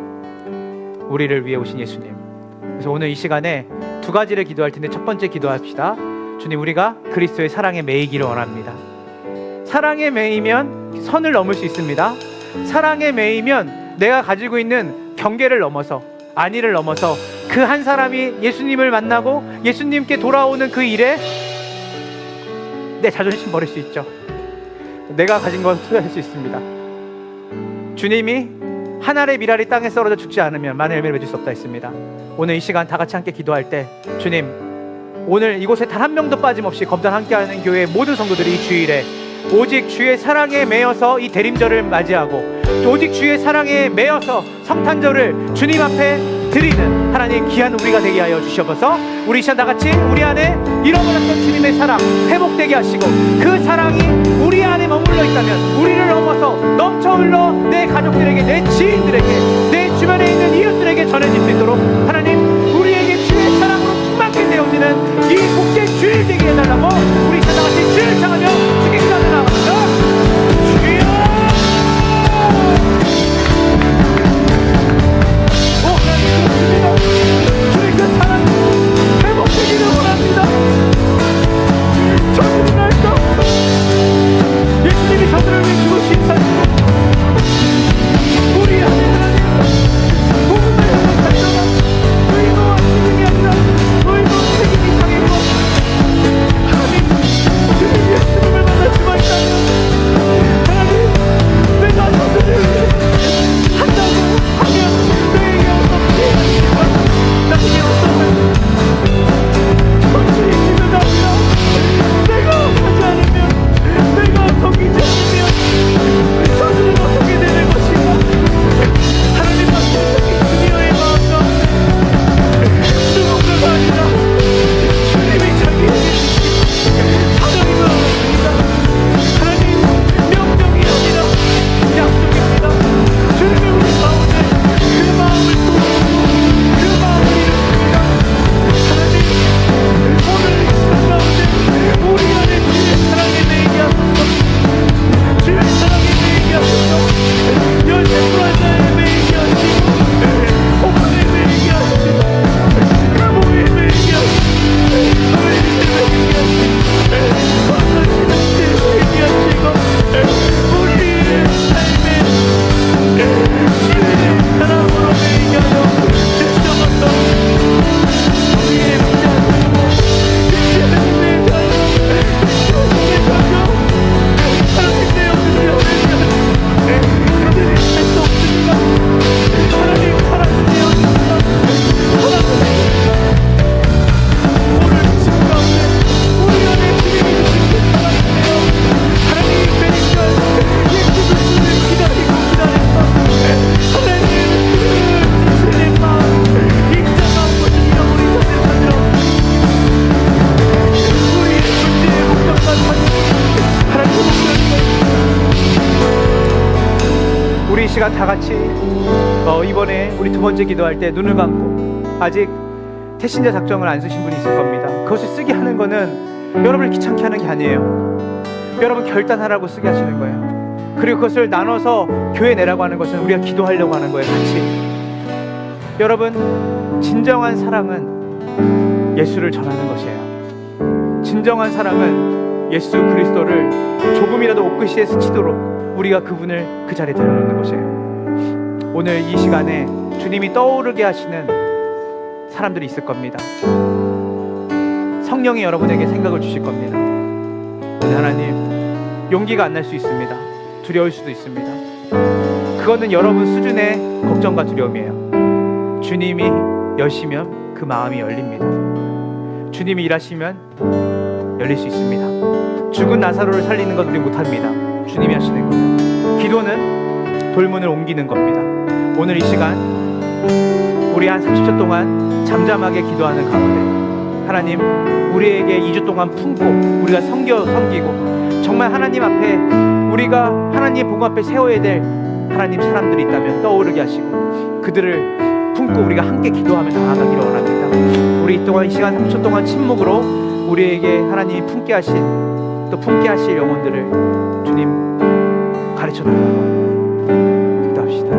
우리를 위해 오신 예수님. 그래서 오늘 이 시간에 두 가지를 기도할 텐데, 첫 번째 기도합시다. 주님, 우리가 그리스도의 사랑에 매이기를 원합니다. 사랑에 매이면 선을 넘을 수 있습니다. 사랑에 매이면 내가 가지고 있는 경계를 넘어서, 안위를 넘어서 그 한 사람이 예수님을 만나고 예수님께 돌아오는 그 일에 내 자존심 버릴 수 있죠. 내가 가진 건 투자할 수 있습니다. 주님이 한 알의 밀알이 땅에 썰어져 죽지 않으면 많은 열매를 맺을 수 없다 했습니다. 오늘 이 시간 다 같이 함께 기도할 때, 주님, 오늘 이곳에 단 한 명도 빠짐없이 검단 함께하는 교회의 모든 성도들이 이 주일에 오직 주의 사랑에 매여서 이 대림절을 맞이하고, 오직 주의 사랑에 매여서 성탄절을 주님 앞에 드리는 하나님 귀한 우리가 되게 하여 주시옵소서. 우리 이 시간 다 같이 우리 안에 잃어버렸던 주님의 사랑 회복되게 하시고, 그 사랑이 우리 안에 머물러 있다면 우리를 넘어서 넘쳐 흘러 내 가족들에게, 내 지인들에게, 내 주변에 있는 이웃들에게 전해질 수 있도록 하나님 우리에게 주의 사랑으로 충만케 되어지는 이 복제 주일 되게 해달라고 우리 이 시간 다 같이 주를 향하며 주께 기도하며 나아갑니다. 주의 그 사랑 회복되기를 원합니다. 저들을 알까? 예수님이 저들을 위해 죽으신 사랑, 우리 안에 하나님 복음을 향한 달려가 시간 다 같이 이번에 우리 두 번째 기도할 때 눈을 감고 아직 태신자 작정을 안 쓰신 분이 있을 겁니다. 그것을 쓰게 하는 거는 여러분을 귀찮게 하는 게 아니에요. 여러분 결단하라고 쓰게 하시는 거예요. 그리고 그것을 나눠서 교회 내라고 하는 것은 우리가 기도하려고 하는 거예요. 같이. 여러분, 진정한 사랑은 예수를 전하는 것이에요. 진정한 사랑은 예수 그리스도를 조금이라도 옷깃에 스치도록 우리가 그분을 그 자리에 데려놓는 것이에요. 오늘 이 시간에 주님이 떠오르게 하시는 사람들이 있을 겁니다. 성령이 여러분에게 생각을 주실 겁니다. 하나님, 용기가 안 날 수 있습니다. 두려울 수도 있습니다. 그거는 여러분 수준의 걱정과 두려움이에요. 주님이 여시면 그 마음이 열립니다. 주님이 일하시면 열릴 수 있습니다. 죽은 나사로를 살리는 건 우리 못합니다. 주님이 하시는 거예요. 기도는 돌문을 옮기는 겁니다. 오늘 이 시간 우리 한 30초 동안 잠잠하게 기도하는 가운데 하나님, 우리에게 2주 동안 품고 우리가 섬기고 정말 하나님 앞에 우리가 하나님의 복 앞에 세워야 될 하나님 사람들이 있다면 떠오르게 하시고 그들을 품고 우리가 함께 기도하며 나아가기를 원합니다. 우리 이 동안 이 시간 30초 동안 침묵으로 우리에게 하나님이 품게 하실 또 품게 하실 영혼들을 주님 가르쳐 달라고 기도합시다.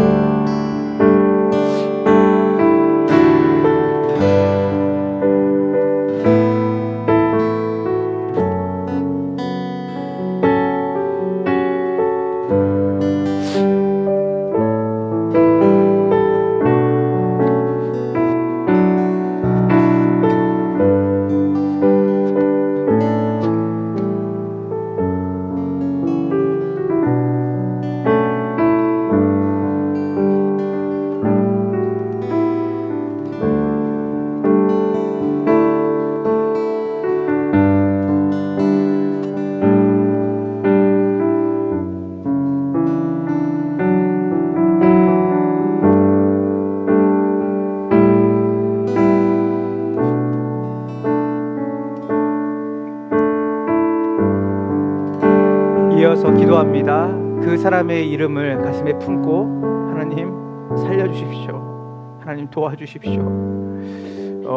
이어서 기도합니다. 그 사람의 이름을 가슴에 품고 하나님 살려주십시오. 하나님 도와주십시오.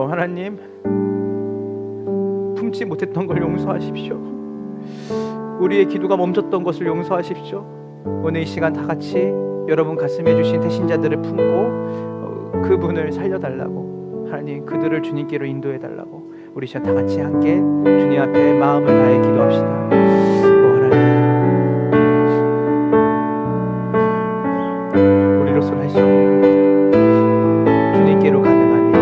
하나님 품지 못했던 걸 용서하십시오. 우리의 기도가 멈췄던 것을 용서하십시오. 오늘 이 시간 다 같이 여러분 가슴에 주신 태신자들을 품고 그분을 살려달라고 하나님 그들을 주님께로 인도해달라고 우리 시간 다 같이 함께 주님 앞에 마음을 다해 기도합시다. 우리로서는 할 수 없는 주님께로 가능한 일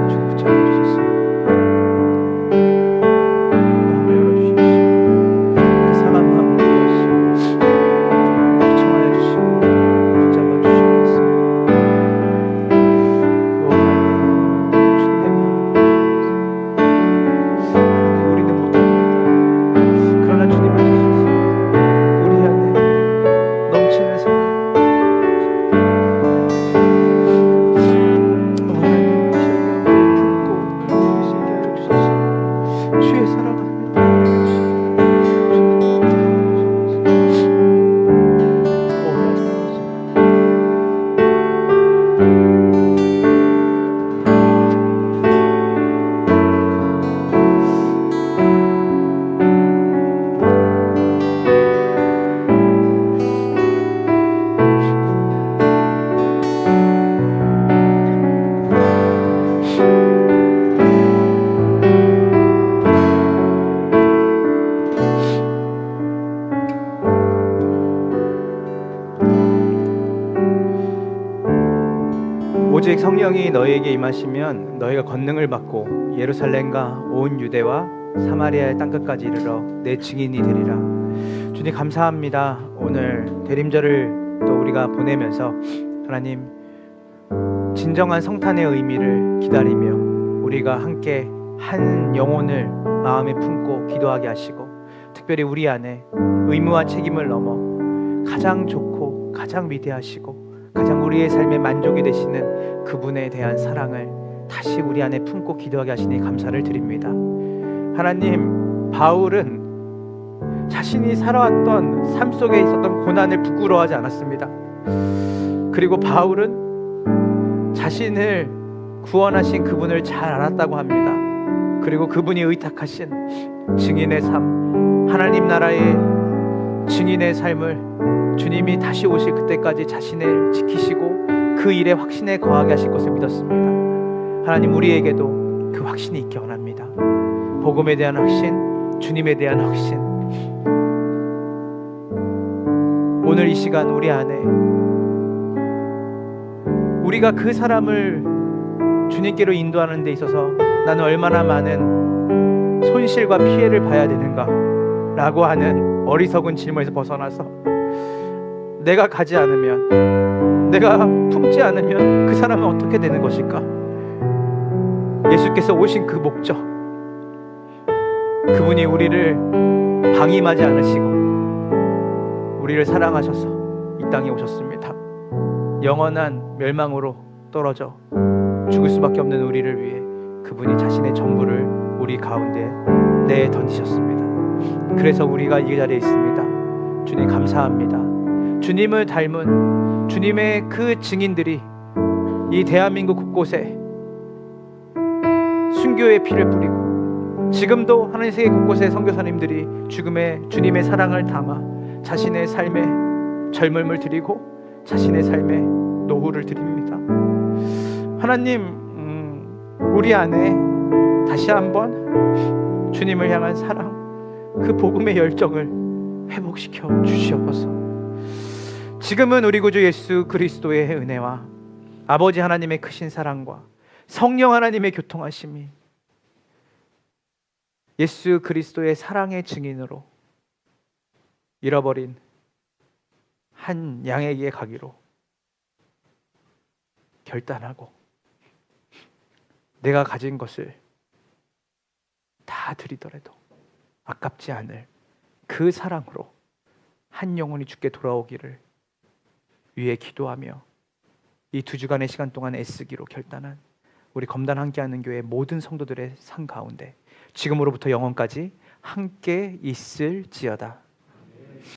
주님 붙잡아 주셨습니다. 마음을 열어주십시오. 그 상한 마음을 열어주시고 청하여 주시고 붙잡아 주시옵소서. 주님의 마음 우리는 못합니다. 그러나 주님 하시소서. 우리 안에 넘치는 사랑 하나님 품고 쉬게 하여 주소서. 주의 사랑을 오직 성령이 너희에게 임하시면 너희가 권능을 받고 예루살렘과 온 유대와 사마리아의 땅끝까지 이르러 내 증인이 되리라. 주님 감사합니다. 오늘 대림절을 또 우리가 보내면서 하나님 진정한 성탄의 의미를 기다리며 우리가 함께 한 영혼을 마음에 품고 기도하게 하시고 특별히 우리 안에 의무와 책임을 넘어 가장 좋고 가장 위대하시고 가장 우리의 삶의 만족이 되시는 그분에 대한 사랑을 다시 우리 안에 품고 기도하게 하시니 감사를 드립니다. 하나님, 바울은 자신이 살아왔던 삶 속에 있었던 고난을 부끄러워하지 않았습니다. 그리고 바울은 자신을 구원하신 그분을 잘 알았다고 합니다. 그리고 그분이 의탁하신 증인의 삶, 하나님 나라의 증인의 삶을 주님이 다시 오실 그때까지 자신을 지키시고 그 일에 확신에 거하게 하실 것을 믿었습니다. 하나님, 우리에게도 그 확신이 있기 원합니다. 복음에 대한 확신, 주님에 대한 확신. 오늘 이 시간 우리 안에 우리가 그 사람을 주님께로 인도하는 데 있어서 나는 얼마나 많은 손실과 피해를 봐야 되는가 라고 하는 어리석은 질문에서 벗어나서 내가 가지 않으면, 내가 품지 않으면 그 사람은 어떻게 되는 것일까? 예수께서 오신 그 목적, 그분이 우리를 방임하지 않으시고 우리를 사랑하셔서 이 땅에 오셨습니다. 영원한 멸망으로 떨어져 죽을 수밖에 없는 우리를 위해 그분이 자신의 전부를 우리 가운데 내에 던지셨습니다. 그래서 우리가 이 자리에 있습니다. 주님 감사합니다. 주님을 닮은 주님의 그 증인들이 이 대한민국 곳곳에 순교의 피를 뿌리고 지금도 하나님 세계 곳곳에 선교사님들이 주님의 사랑을 담아 자신의 삶에 젊음을 드리고 자신의 삶에 노후를 드립니다. 하나님, 우리 안에 다시 한번 주님을 향한 사랑, 그 복음의 열정을 회복시켜 주시옵소서. 지금은 우리 구주 예수 그리스도의 은혜와 아버지 하나님의 크신 사랑과 성령 하나님의 교통하심이 예수 그리스도의 사랑의 증인으로 잃어버린 한 양에게 가기로 결단하고 내가 가진 것을 다 드리더라도 아깝지 않을 그 사랑으로 한 영혼이 주께 돌아오기를 위해 기도하며 이 2주간의 시간 동안 애쓰기로 결단한 우리 검단 함께하는 교회 모든 성도들의 삶 가운데 지금으로부터 영원까지 함께 있을지어다.